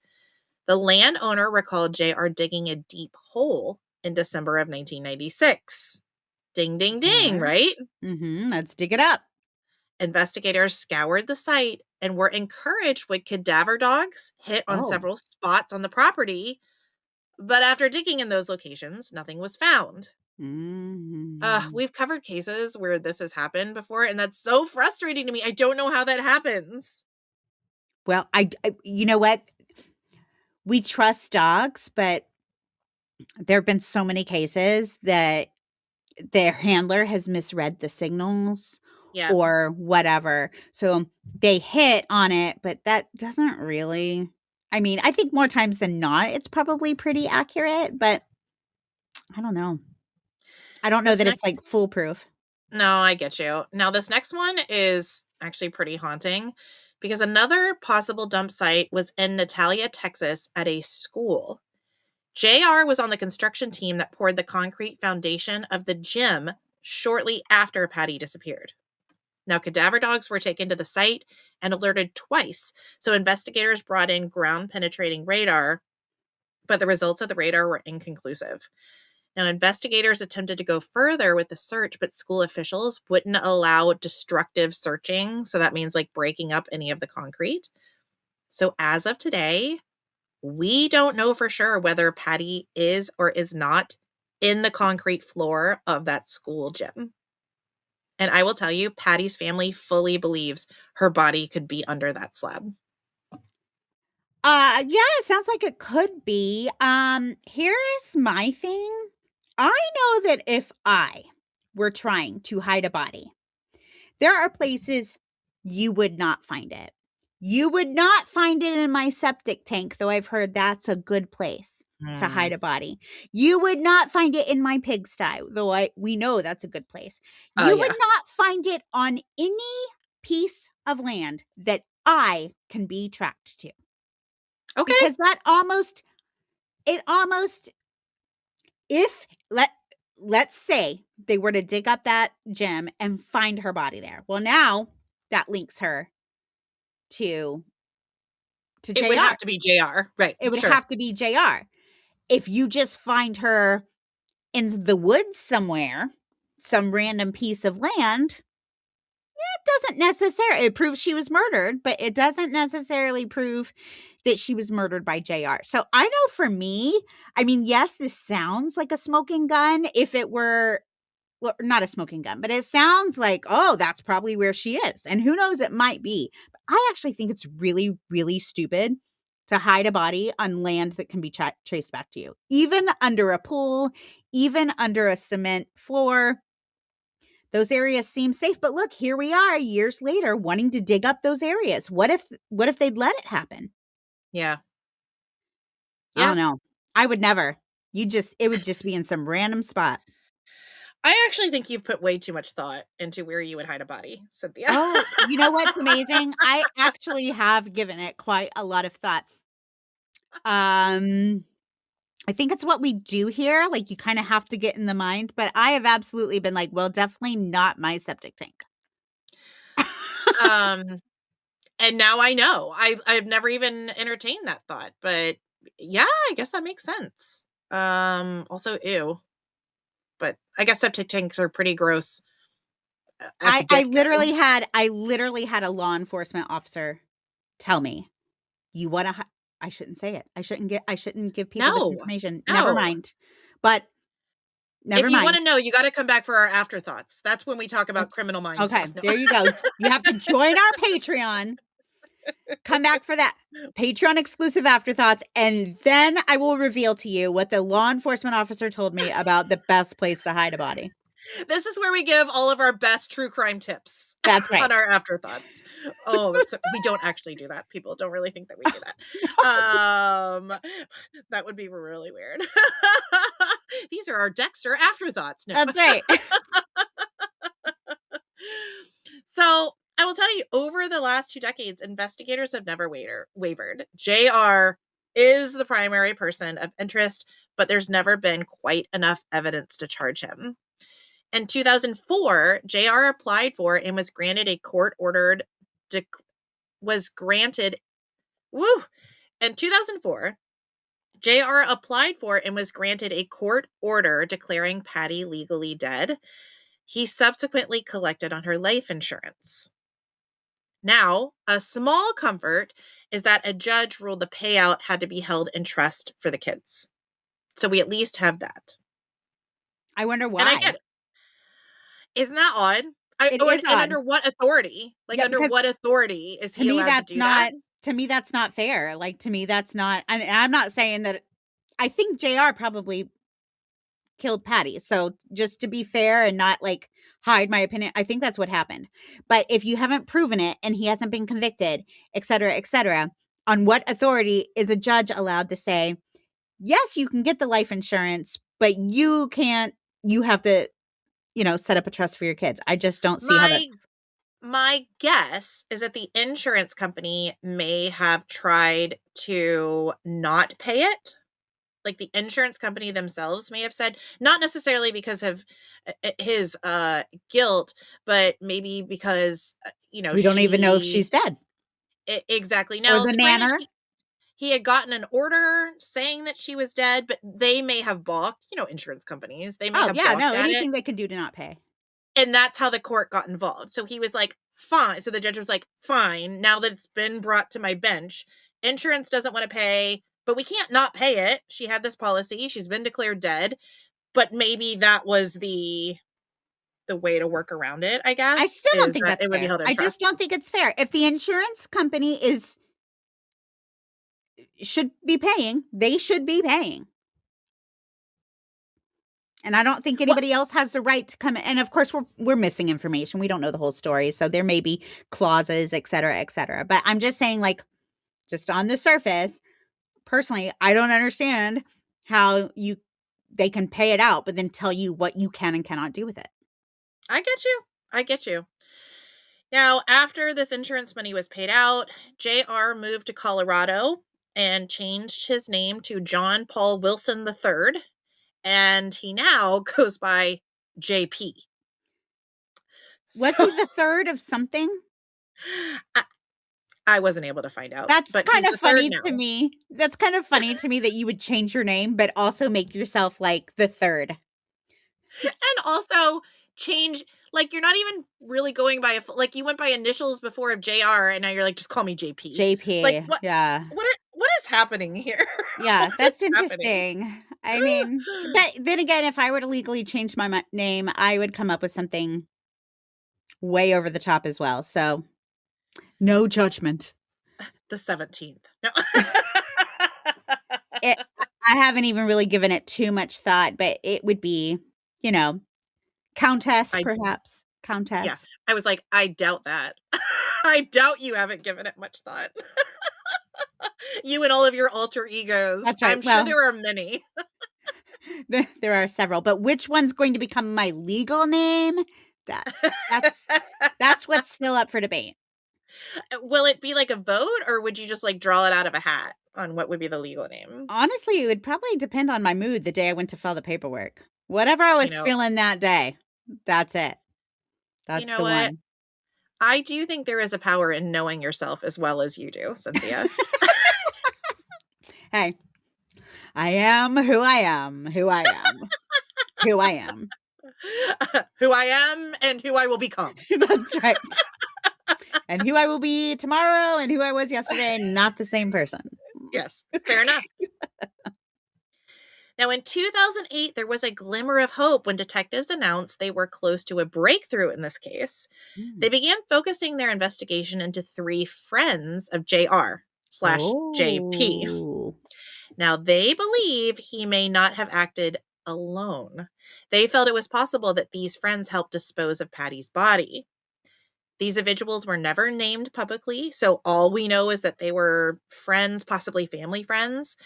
The landowner recalled JR digging a deep hole in December of 1996. Ding, ding, ding, right? Let's dig it up. Investigators scoured the site and were encouraged when cadaver dogs hit on several spots on the property. But after digging in those locations, nothing was found. We've covered cases where this has happened before, and that's so frustrating to me. I don't know how that happens. Well, I you know what? We trust dogs, but there have been so many cases that their handler has misread the signals or whatever. So they hit on it, but that doesn't really, I mean, I think more times than not, it's probably pretty accurate, but I don't know. I don't know This that it's next like foolproof. No, I get you. Now, this next one is actually pretty haunting because another possible dump site was in Natalia, Texas, at a school. JR was on the construction team that poured the concrete foundation of the gym shortly after Patty disappeared. Now, cadaver dogs were taken to the site and alerted twice, so investigators brought in ground penetrating radar, but the results of the radar were inconclusive. Now, investigators attempted to go further with the search, but school officials wouldn't allow destructive searching. So that means like breaking up any of the concrete. So as of today, we don't know for sure whether Patty is or is not in the concrete floor of that school gym. And I will tell you, Patty's family fully believes her body could be under that slab. Yeah, it sounds like it could be. Here's my thing. I know that if I were trying to hide a body, there are places you would not find it. You would not find it in my septic tank, though I've heard that's a good place to hide a body. You would not find it in my pigsty, though we know that's a good place. You would not find it on any piece of land that I can be tracked to. Okay. Because let's say they were to dig up that gym and find her body there. Well, now that links her to JR. It would have to be JR. Right. It would have to be JR. If you just find her in the woods somewhere, some random piece of land, doesn't necessarily, it proves she was murdered, but it doesn't necessarily prove that she was murdered by JR. So I know for me, I mean, yes, this sounds like a smoking gun. If it were, well, not a smoking gun, but it sounds like, oh, that's probably where she is. And who knows, it might be. But I actually think it's really, really stupid to hide a body on land that can be traced back to you. Even under a pool, even under a cement floor. Those areas seem safe, but look, here we are years later wanting to dig up those areas. What if they'd let it happen? Yeah. I don't know. I would never. It would just be in some random spot. I actually think you've put way too much thought into where you would hide a body, Cynthia. Oh, you know what's amazing? I actually have given it quite a lot of thought. I think it's what we do here. Like, you kind of have to get in the mind. But I have absolutely been like, well, definitely not my septic tank. And now I know. I've never even entertained that thought. But yeah, I guess that makes sense. Also, ew. But I guess septic tanks are pretty gross. I literally had a law enforcement officer tell me, you want to I shouldn't say it. I shouldn't give people this information. No. Never mind. But never mind. If you want to know, you got to come back for our afterthoughts. That's when we talk about criminal minds. Okay, there you go. You have to join our Patreon. Come back for that Patreon exclusive afterthoughts, and then I will reveal to you what the law enforcement officer told me about the best place to hide a body. This is where we give all of our best true crime tips. That's right. On our afterthoughts. Oh, we don't actually do that. People don't really think that we do that. That would be really weird. These are our Dexter afterthoughts. No. That's right. So I will tell you, over the last 2 decades, investigators have never wavered. JR is the primary person of interest, but there's never been quite enough evidence to charge him. In 2004, JR applied for and was granted a court-ordered In 2004, JR applied for and was granted a court order declaring Patty legally dead. He subsequently collected on her life insurance. Now, a small comfort is that a judge ruled the payout had to be held in trust for the kids. So we at least have that. I wonder why. And I get it. Isn't that odd? It is odd. Under what authority? Like, under what authority is he allowed to do that? To me, that's not fair. Like, to me, that's not... And I'm not saying that... I think JR probably killed Patty. So just to be fair and not, like, hide my opinion, I think that's what happened. But if you haven't proven it and he hasn't been convicted, et cetera, on what authority is a judge allowed to say, yes, you can get the life insurance, but you can't, you have to, set up a trust for your kids. I just don't see how that's. My guess is that the insurance company may have tried to not pay it. Like the insurance company themselves may have said, not necessarily because of his guilt, but maybe because, We don't even know if she's dead. Exactly. Or Now, the granted, manner. he had gotten an order saying that she was dead, but they may have balked, insurance companies. They may have balked at anything it. they can do to not pay. And that's how the court got involved. So he was like, fine. So the judge was like, fine. Now that it's been brought to my bench, insurance doesn't want to pay, but we can't not pay it. She had this policy. She's been declared dead. But maybe that was the way to work around it, I guess. I still don't think that's fair. I just don't think it's fair. If the insurance company should be paying, they should be paying. And I don't think anybody else has the right to come in. And of course, we're missing information. We don't know the whole story. So there may be clauses, et cetera, et cetera. But I'm just saying, like, just on the surface, personally, I don't understand how they can pay it out, but then tell you what you can and cannot do with it. I get you. Now, after this insurance money was paid out, JR moved to Colorado and changed his name to John Paul Wilson III. And he now goes by JP. Was he the third of something? I wasn't able to find out. That's kind of funny to me. That's kind of funny to me that you would change your name, but also make yourself like the third. And also change, like, you're not even really going by like, you went by initials before of JR, and now you're like, just call me JP. JP. Like, yeah. What is happening here? Yeah, that's interesting. I mean, but then again, if I were to legally change my name, I would come up with something way over the top as well. So, no judgment. The 17th. No. I haven't even really given it too much thought, but it would be, Countess, perhaps. Countess. Yeah. I was like, I doubt that. I doubt you haven't given it much thought. You and all of your alter egos. That's right. I'm sure there are many. There are several, but which one's going to become my legal name? That's what's still up for debate. Will it be like a vote, or would you just like draw it out of a hat on what would be the legal name? Honestly, it would probably depend on my mood the day I went to file the paperwork. Whatever I was feeling that day, that's it. That's the one. I do think there is a power in knowing yourself as well as you do, Cynthia. Hey, I am who I am, who I am, who I am. Who I am and who I will become. That's right. And who I will be tomorrow and who I was yesterday, not the same person. Yes, fair enough. Now, in 2008, there was a glimmer of hope when detectives announced they were close to a breakthrough in this case. They began focusing their investigation into 3 friends of JR/JP. Now, they believe he may not have acted alone. They felt it was possible that these friends helped dispose of Patty's body. These individuals were never named publicly, so all we know is that they were friends, possibly family friends.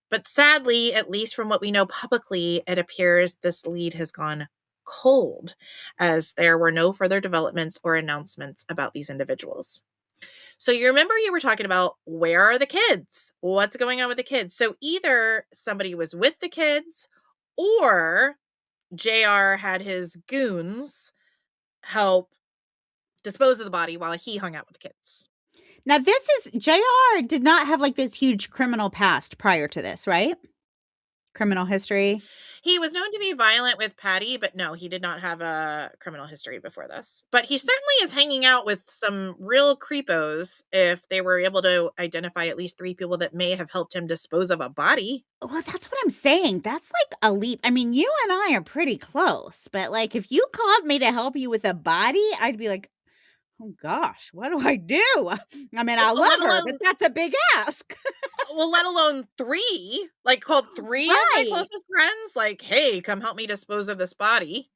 But sadly, at least from what we know publicly, it appears this lead has gone cold, as there were no further developments or announcements about these individuals. So you remember you were talking about, where are the kids? What's going on with the kids? So either somebody was with the kids, or JR had his goons help dispose of the body while he hung out with the kids. Now, JR did not have like this huge criminal past prior to this, right? Criminal history. He was known to be violent with Patty, but no, he did not have a criminal history before this. But he certainly is hanging out with some real creepos if they were able to identify at least 3 people that may have helped him dispose of a body. Well, that's what I'm saying. That's like a leap. I mean, you and I are pretty close, but like if you called me to help you with a body, I'd be like, oh gosh, what do I do? I mean, I love her, but that's a big ask. Well, let alone 3, like called 3 of my closest friends, like, hey, come help me dispose of this body.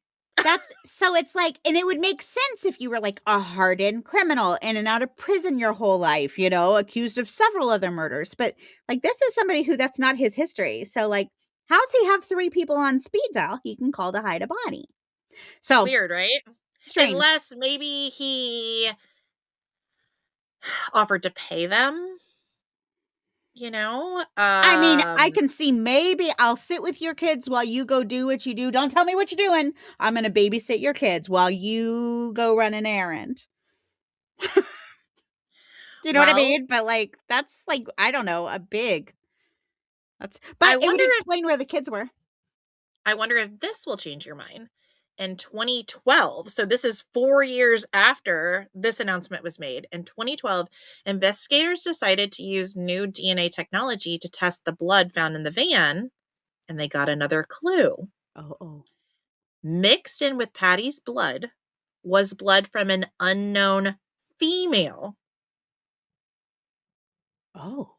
So it's like, and it would make sense if you were like a hardened criminal in and out of prison your whole life, accused of several other murders. But like, this is somebody who that's not his history. So like, How's he have 3 people on speed dial he can call to hide a body? So Weird, right? strange. Unless maybe he offered to pay them, you know? I mean, I can see maybe I'll sit with your kids while you go do what you do. Don't tell me what you're doing. I'm going to babysit your kids while you go run an errand. You know what I well, mean? But like, that's like, I don't know, a big. But I it would wonder explain where the kids were. if this will change your mind. In 2012, so this is 4 years after this announcement was made, in 2012, investigators decided to use new DNA technology to test the blood found in the van, and they got another clue. Oh. Mixed in with Patty's blood was blood from an unknown female. Oh.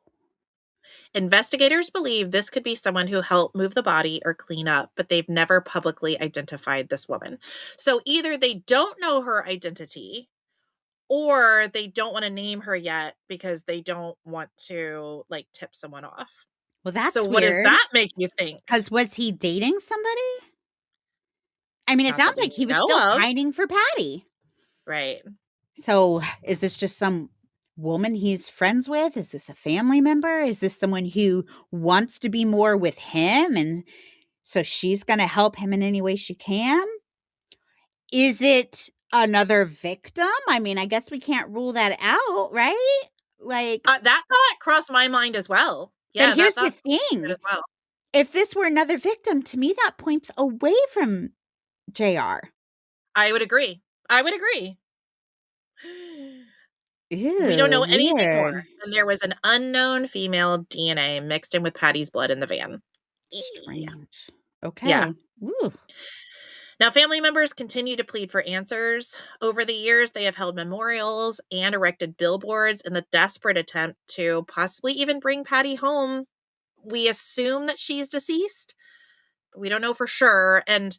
Investigators believe this could be someone who helped move the body or clean up, but they've never publicly identified this woman. So either they don't know her identity or they don't want to name her yet because they don't want to like tip someone off. Well, that's So what does weird. that make you think? Because was he dating somebody? I mean, it Not that sounds we like he was know still of. pining for Patty. Right. So is this just some woman he's friends with? Is this a family member? Is this someone who wants to be more with him? And so she's going to help him in any way she can? Is it another victim? I mean, I guess we can't rule that out, right? Like, That thought crossed my mind as well. Yeah, but here's that the thought thing. as well. If this were another victim, to me, that points away from JR. I would agree. Ew, We don't know anything weird. more. And there was an unknown female DNA mixed in with Patty's blood in the van. Strange. Okay. Yeah. Ooh. Now, family members continue to plead for answers. Over the years, they have held memorials and erected billboards in the desperate attempt to possibly even bring Patty home. We assume that she's deceased, but we don't know for sure. And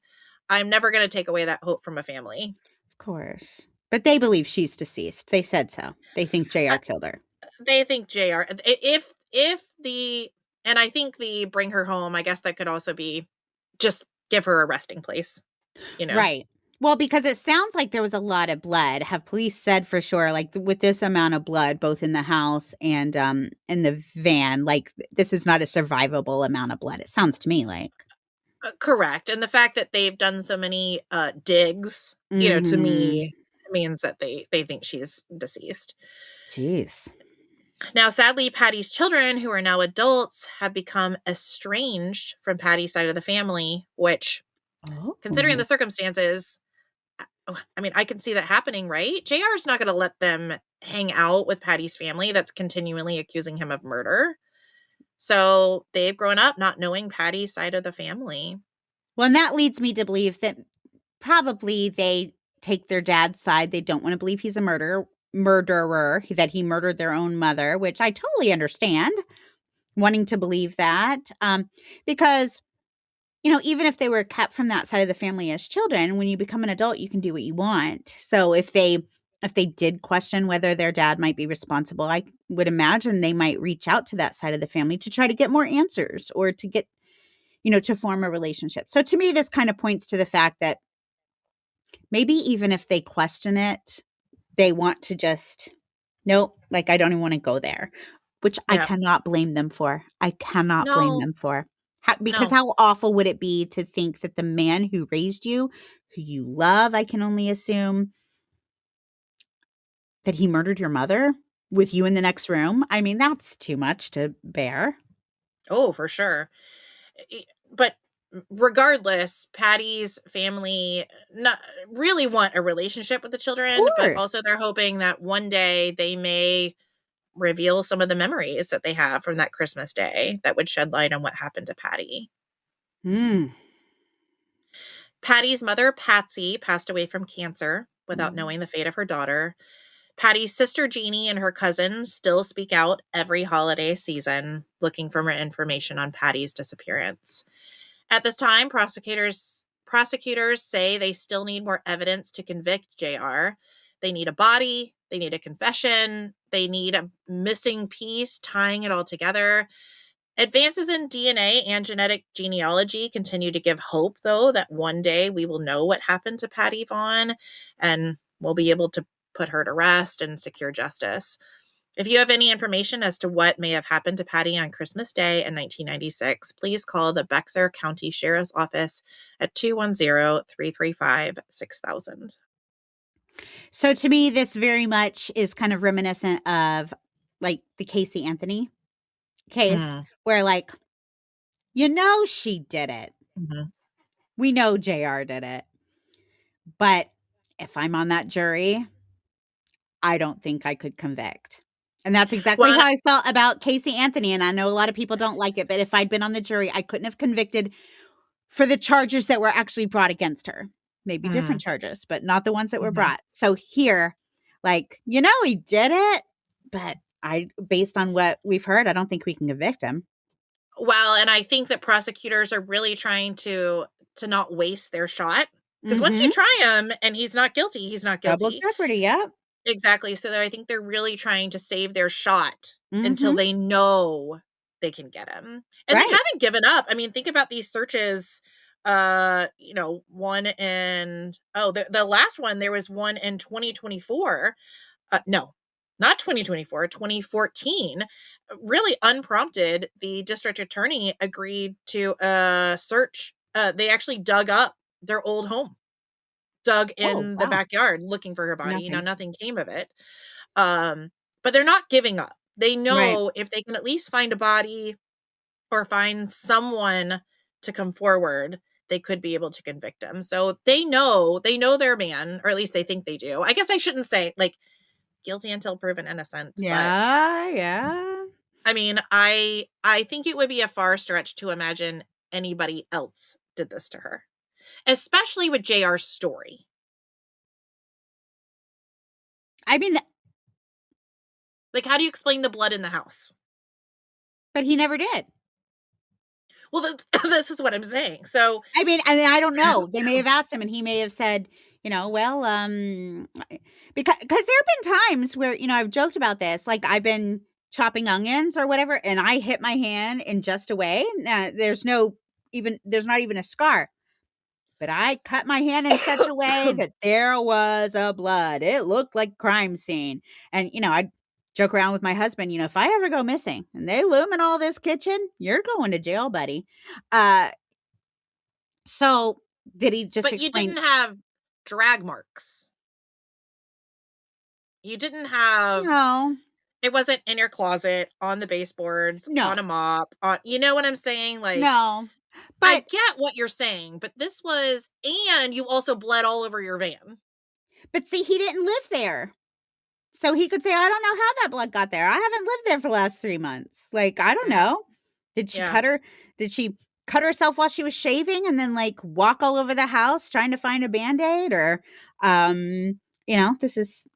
I'm never going to take away that hope from a family. Of course. But they believe she's deceased. They said so. They think JR killed her. They think JR, and I think the bring her home, I guess that could also be just give her a resting place, you know? Right. Well, because it sounds like there was a lot of blood. Have police said for sure, like with this amount of blood, both in the house and in the van, like this is not a survivable amount of blood. It sounds to me like. Correct. And the fact that they've done so many digs, to me means that they think she's deceased. Jeez. Now, sadly, Patty's children, who are now adults, have become estranged from Patty's side of the family, which, considering the circumstances, I mean, I can see that happening, right? JR is not going to let them hang out with Patty's family that's continually accusing him of murder. So they've grown up not knowing Patty's side of the family. Well, and that leads me to believe that probably they take their dad's side. They don't want to believe he's a murderer, that he murdered their own mother, which I totally understand wanting to believe that. Because, even if they were kept from that side of the family as children, when you become an adult, you can do what you want. So if they did question whether their dad might be responsible, I would imagine they might reach out to that side of the family to try to get more answers or to get, to form a relationship. So to me, this kind of points to the fact that maybe even if they question it, they want to just, nope, like I don't even want to go there, which I cannot blame them for. I cannot blame them for. Because how awful would it be to think that the man who raised you, who you love, I can only assume, that he murdered your mother with you in the next room? I mean, that's too much to bear. Oh, for sure. But regardless, Patty's family not really want a relationship with the children, but also they're hoping that one day they may reveal some of the memories that they have from that Christmas day that would shed light on what happened to Patty. Patty's mother, Patsy, passed away from cancer without knowing the fate of her daughter. Patty's sister, Jeannie, and her cousins still speak out every holiday season looking for more information on Patty's disappearance. At this time, prosecutors say they still need more evidence to convict JR. They need a body, they need a confession, they need a missing piece tying it all together. Advances in DNA and genetic genealogy continue to give hope, though, that one day we will know what happened to Patty Vaughn and we'll be able to put her to rest and secure justice. If you have any information as to what may have happened to Patty on Christmas Day in 1996, please call the Bexar County Sheriff's Office at 210-335-6000. So to me, this very much is kind of reminiscent of like the Casey Anthony case where like, she did it. Mm-hmm. We know JR did it. But if I'm on that jury, I don't think I could convict. And that's exactly how I felt about Casey Anthony. And I know a lot of people don't like it, but if I'd been on the jury, I couldn't have convicted for the charges that were actually brought against her. Maybe different charges, but not the ones that were brought. So here, like, he did it, but based on what we've heard, I don't think we can convict him. Well, and I think that prosecutors are really trying to not waste their shot. Because once you try him and he's not guilty, he's not guilty. Double jeopardy, yep. Exactly. So I think they're really trying to save their shot until they know they can get him. And they haven't given up. I mean, think about these searches. One in the last one, there was one in 2024. No, not 2024, 2014. Really unprompted, the district attorney agreed to search. They actually dug up their old home. Dug in the backyard looking for her body. Nothing came of it. But they're not giving up. They know if they can at least find a body or find someone to come forward, they could be able to convict him. So they know their man, or at least they think they do. I guess I shouldn't say like guilty until proven innocent. Yeah. I mean, I think it would be a far stretch to imagine anybody else did this to her. Especially with JR's story. I mean, like, how do you explain the blood in the house? But he never did. Well, this is what I'm saying. So, I mean, and I don't know. They may have asked him and he may have said, because there have been times where, I've joked about this. Like I've been chopping onions or whatever, and I hit my hand in just a way. There's not even a scar. But I cut my hand in such a way that there was a blood. It looked like a crime scene. And, I joke around with my husband, if I ever go missing and they luminol this kitchen, you're going to jail, buddy. So did he just But you didn't have drag marks. You didn't have... No. It wasn't in your closet, on the baseboards, on a mop. You know what I'm saying? Like... No. But I get what you're saying, but this was, and you also bled all over your van. But see, he didn't live there. So he could say, I don't know how that blood got there. I haven't lived there for the last 3 months. Like, I don't know. Did she did she cut herself while she was shaving and then like walk all over the house trying to find a Band-Aid? Or, this is,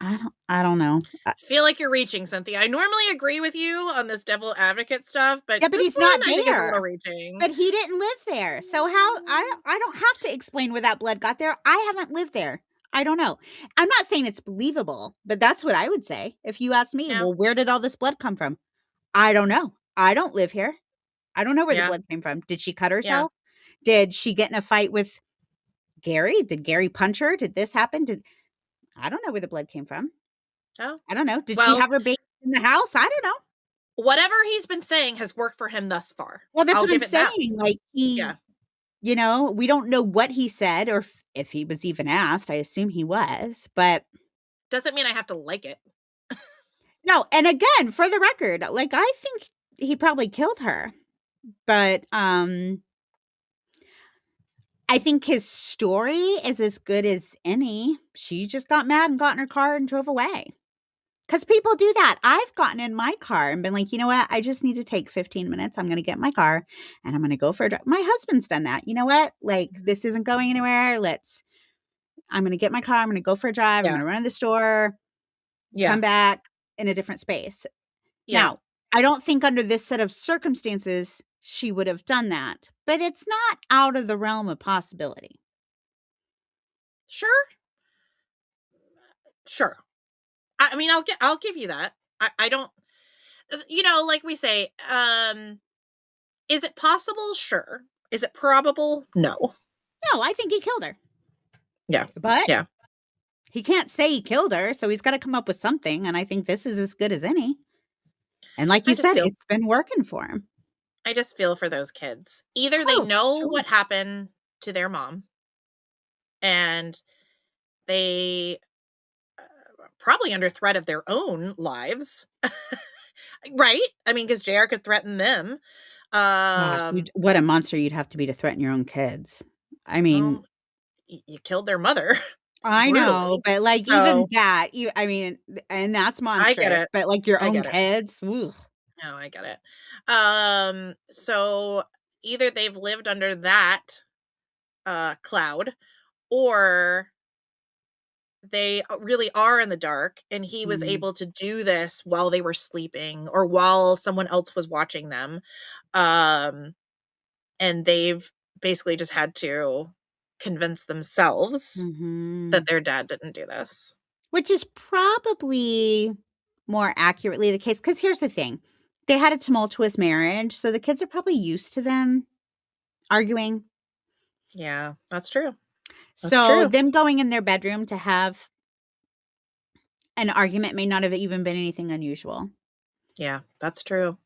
I don't know. I feel like you're reaching, Cynthia. I normally agree with you on this devil advocate stuff, but but he's not there. I think is a little reaching. But he didn't live there, so how? I don't have to explain where that blood got there. I haven't lived there. I don't know. I'm not saying it's believable, but that's what I would say if you asked me. Well, where did all this blood come from? I don't know. I don't live here. I don't know where the blood came from. Did she cut herself? Did she get in a fight with Gary? Did Gary punch her? Did this happen? I don't know where the blood came from. Oh, I don't know. Did she have her baby in the house? I don't know. Whatever he's been saying has worked for him thus far. Well, that's what I'm saying. Like we don't know what he said or if he was even asked. I assume he was, but doesn't mean I have to like it. No, and again, for the record, like I think he probably killed her, but I think his story is as good as any. She just got mad and got in her car and drove away. Because people do that. I've gotten in my car and been like, you know what? I just need to take 15 minutes. I'm going to get in my car and I'm going to go for a drive. My husband's done that. You know what? Like, this isn't going anywhere. I'm going to get my car. I'm going to go for a drive. I'm going to run to the store. Come back in a different space. Now, I don't think under this set of circumstances, she would have done that. But it's not out of the realm of possibility. Sure. I mean, I'll give you that. I don't. like we say, is it possible? Sure. Is it probable? No. No, I think he killed her. Yeah. But Yeah. he can't say he killed her, so he's got to come up with something, and I think this is as good as any. And like you said, it's been working for him. I just feel for those kids. Either they know sure. what happened to their mom, and they probably under threat of their own lives. Right? I mean, because JR could threaten them. Gosh, what a monster you'd have to be to threaten your own kids. I mean, you killed their mother. I know, but like even that, I mean, and that's monstrous. I get it. But like your own kids, ooh. No, I get it. So either they've lived under that cloud, or they really are in the dark, and he was able to do this while they were sleeping or while someone else was watching them. And they've basically just had to convince themselves that their dad didn't do this. Which is probably more accurately the case. Because here's the thing. They had a tumultuous marriage, so the kids are probably used to them arguing. Yeah, that's true. So them going in their bedroom to have an argument may not have even been anything unusual. Yeah, that's true.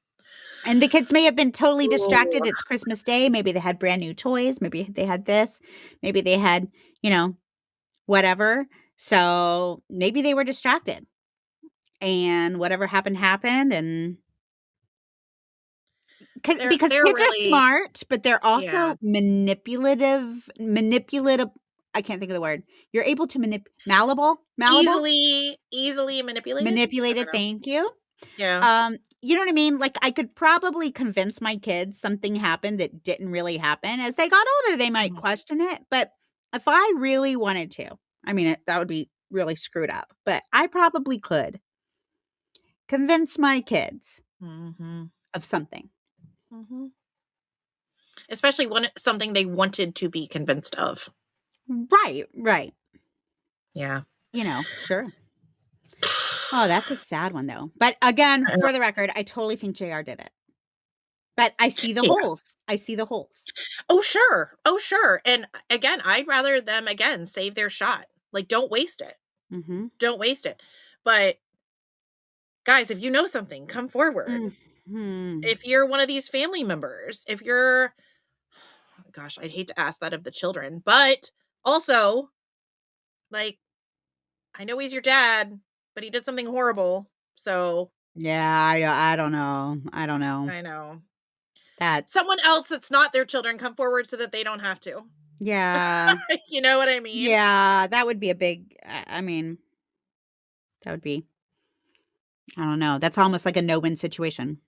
And the kids may have been totally distracted. It's Christmas Day. Maybe they had brand new toys. Maybe they had this. Maybe they had, whatever. So maybe they were distracted. And whatever happened. And because kids are smart, but they're also manipulative. I can't think of the word. You're able to malleable? Easily manipulated. Manipulated, thank you. Yeah. You know what I mean? Like I could probably convince my kids something happened that didn't really happen. As they got older, they might question it. But if I really wanted to, I mean, that would be really screwed up. But I probably could convince my kids of something. Especially something they wanted to be convinced of. Right. Yeah. Sure. Oh, that's a sad one, though. But again, for the record, I totally think JR did it. But I see the holes. I see the holes. Oh, sure. And again, I'd rather them, save their shot. Like, don't waste it. Don't waste it. But guys, if you know something, come forward. If you're one of these family members, if you're, gosh, I'd hate to ask that of the children, but also, like, I know he's your dad, but he did something horrible. So yeah, I don't know. I know that someone else that's not their children come forward so that they don't have to. Yeah. You know what I mean? Yeah, that would be a big. I mean, that would be. I don't know. That's almost like a no-win situation.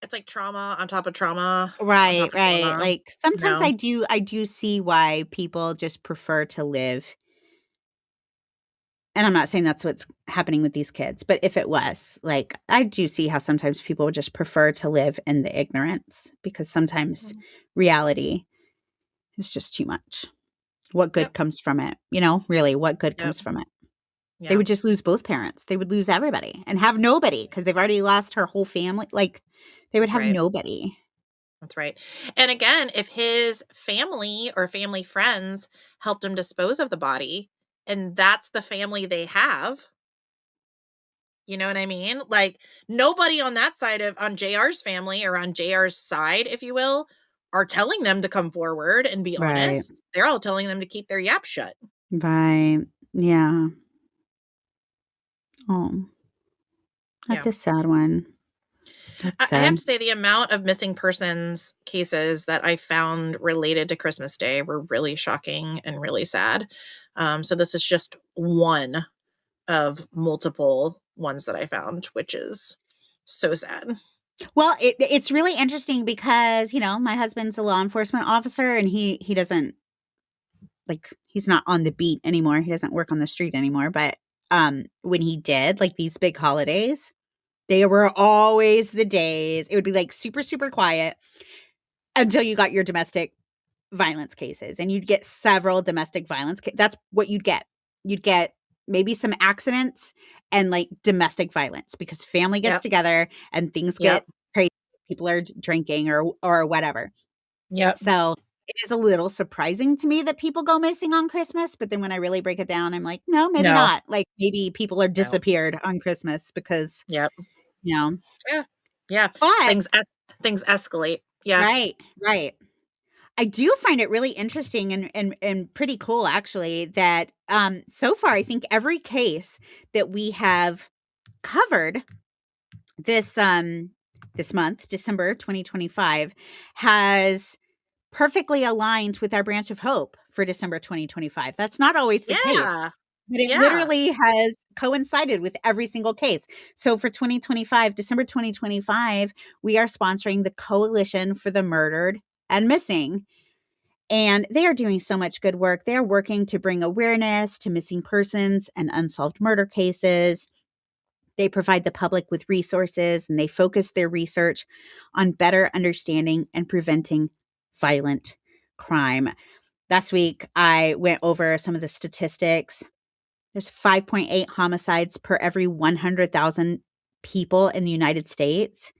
It's like trauma on top of trauma. Right. Like sometimes I do see why people just prefer to live. And I'm not saying that's what's happening with these kids, but if it was, like, I do see how sometimes people would just prefer to live in the ignorance because sometimes reality is just too much. What good comes from it? Really, what good comes from it? They would just lose both parents. They would lose everybody and have nobody because they've already lost her whole family. Like, they would have nobody. That's right. And again, if his family or family friends helped him dispose of the body, and that's the family they have, you know what I mean? Like, nobody on that side on JR's family or on JR's side, if you will, are telling them to come forward and be honest. They're all telling them to keep their yap shut. Right. Yeah. Oh, that's a sad one. I have to say the amount of missing persons cases that I found related to Christmas Day were really shocking and really sad. So this is just one of multiple ones that I found, which is so sad. Well, it's really interesting because, my husband's a law enforcement officer and he doesn't, like, he's not on the beat anymore. He doesn't work on the street anymore. But when he did, like, these big holidays, they were always the days. It would be like super, super quiet until you got your domestic violence cases, and you'd get several domestic violence. That's what you'd get. You'd get maybe some accidents and like domestic violence, because family gets Yep. together and things Yep. get crazy. People are drinking or whatever. Yep. So it is a little surprising to me that people go missing on Christmas. But then when I really break it down, I'm like, no, maybe No. not. Like maybe people are No. disappeared on Christmas because, Yep. you know, Yeah. Yeah. but Things escalate. Yeah. right, right. I do find it really interesting and pretty cool actually that so far I think every case that we have covered this month, December 2025, has perfectly aligned with our branch of hope for December 2025. That's not always the case, Yeah. but it Yeah. literally has coincided with every single case. So for 2025, December 2025, we are sponsoring the Coalition for the Murdered and Missing. And they are doing so much good work. They are working to bring awareness to missing persons and unsolved murder cases. They provide the public with resources, and they focus their research on better understanding and preventing violent crime. Last week, I went over some of the statistics. There's 5.8 homicides per every 100,000 people in the United States.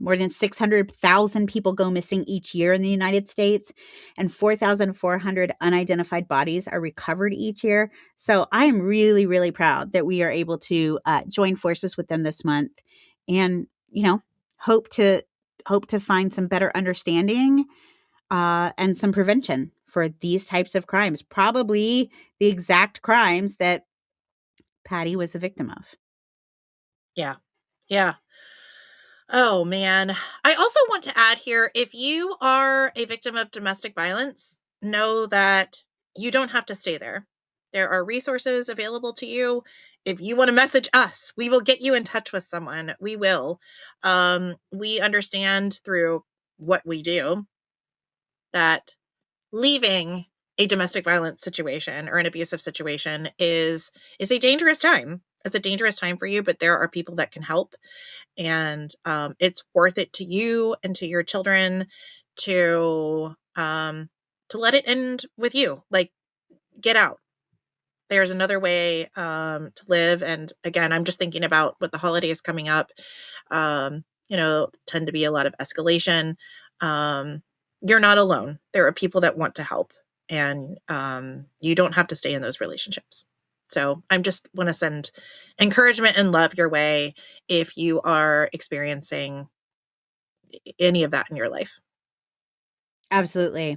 More than 600,000 people go missing each year in the United States, and 4,400 unidentified bodies are recovered each year. So I am really, really proud that we are able to join forces with them this month, and hope to find some better understanding and some prevention for these types of crimes. Probably the exact crimes that Patty was a victim of. Yeah. Yeah. Oh, man. I also want to add here, if you are a victim of domestic violence, know that you don't have to stay there. There are resources available to you. If you want to message us, we will get you in touch with someone. We will. We understand through what we do that leaving a domestic violence situation or an abusive situation is a dangerous time. It's a dangerous time for you, but there are people that can help. And it's worth it to you and to your children to let it end with you. Like, get out. There's another way to live. And again, I'm just thinking about what the holidays coming up. Tend to be a lot of escalation. You're not alone. There are people that want to help, and you don't have to stay in those relationships. So I just want to send encouragement and love your way if you are experiencing any of that in your life. Absolutely.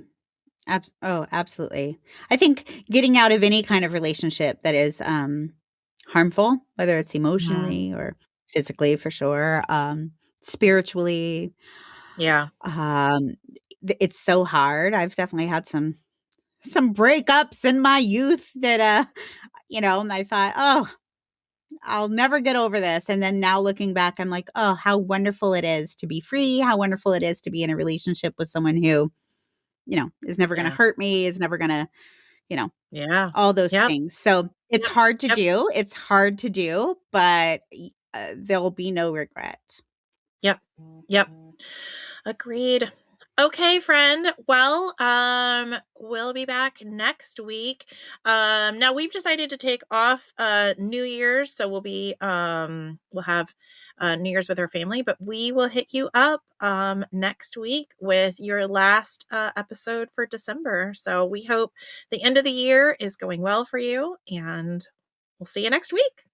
Absolutely. I think getting out of any kind of relationship that is harmful, whether it's emotionally or physically, for sure, spiritually, Yeah. It's so hard. I've definitely had some breakups in my youth that and I thought, oh, I'll never get over this. And then now looking back, I'm like, oh, how wonderful it is to be free, how wonderful it is to be in a relationship with someone who is never going to hurt me, is never going to, Yeah. all those Yep. things. So it's Yep. hard to Yep. do. It's hard to do, but there'll be no regret. Yep. Yep. Agreed. Okay, friend. Well, we'll be back next week. Now we've decided to take off New Year's, so we'll have New Year's with our family, but we will hit you up next week with your last episode for December. So we hope the end of the year is going well for you, and we'll see you next week.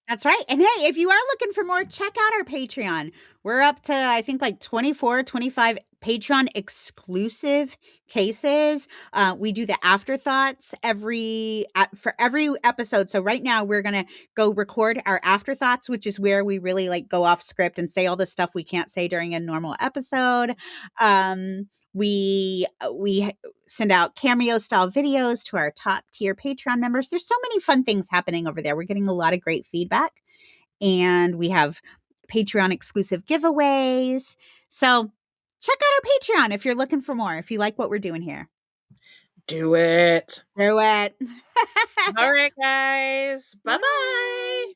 That's right. And hey, if you are looking for more, check out our Patreon. We're up to, I think, like 24, 25 Patreon exclusive cases. We do the afterthoughts for every episode. So right now we're going to go record our afterthoughts, which is where we really like go off script and say all the stuff we can't say during a normal episode. We send out cameo style videos to our top tier Patreon members. There's so many fun things happening over there. We're getting a lot of great feedback, and we have Patreon exclusive giveaways. So check out our Patreon if you're looking for more, if you like what we're doing here. Do it. Do it. All right, guys. Bye-bye.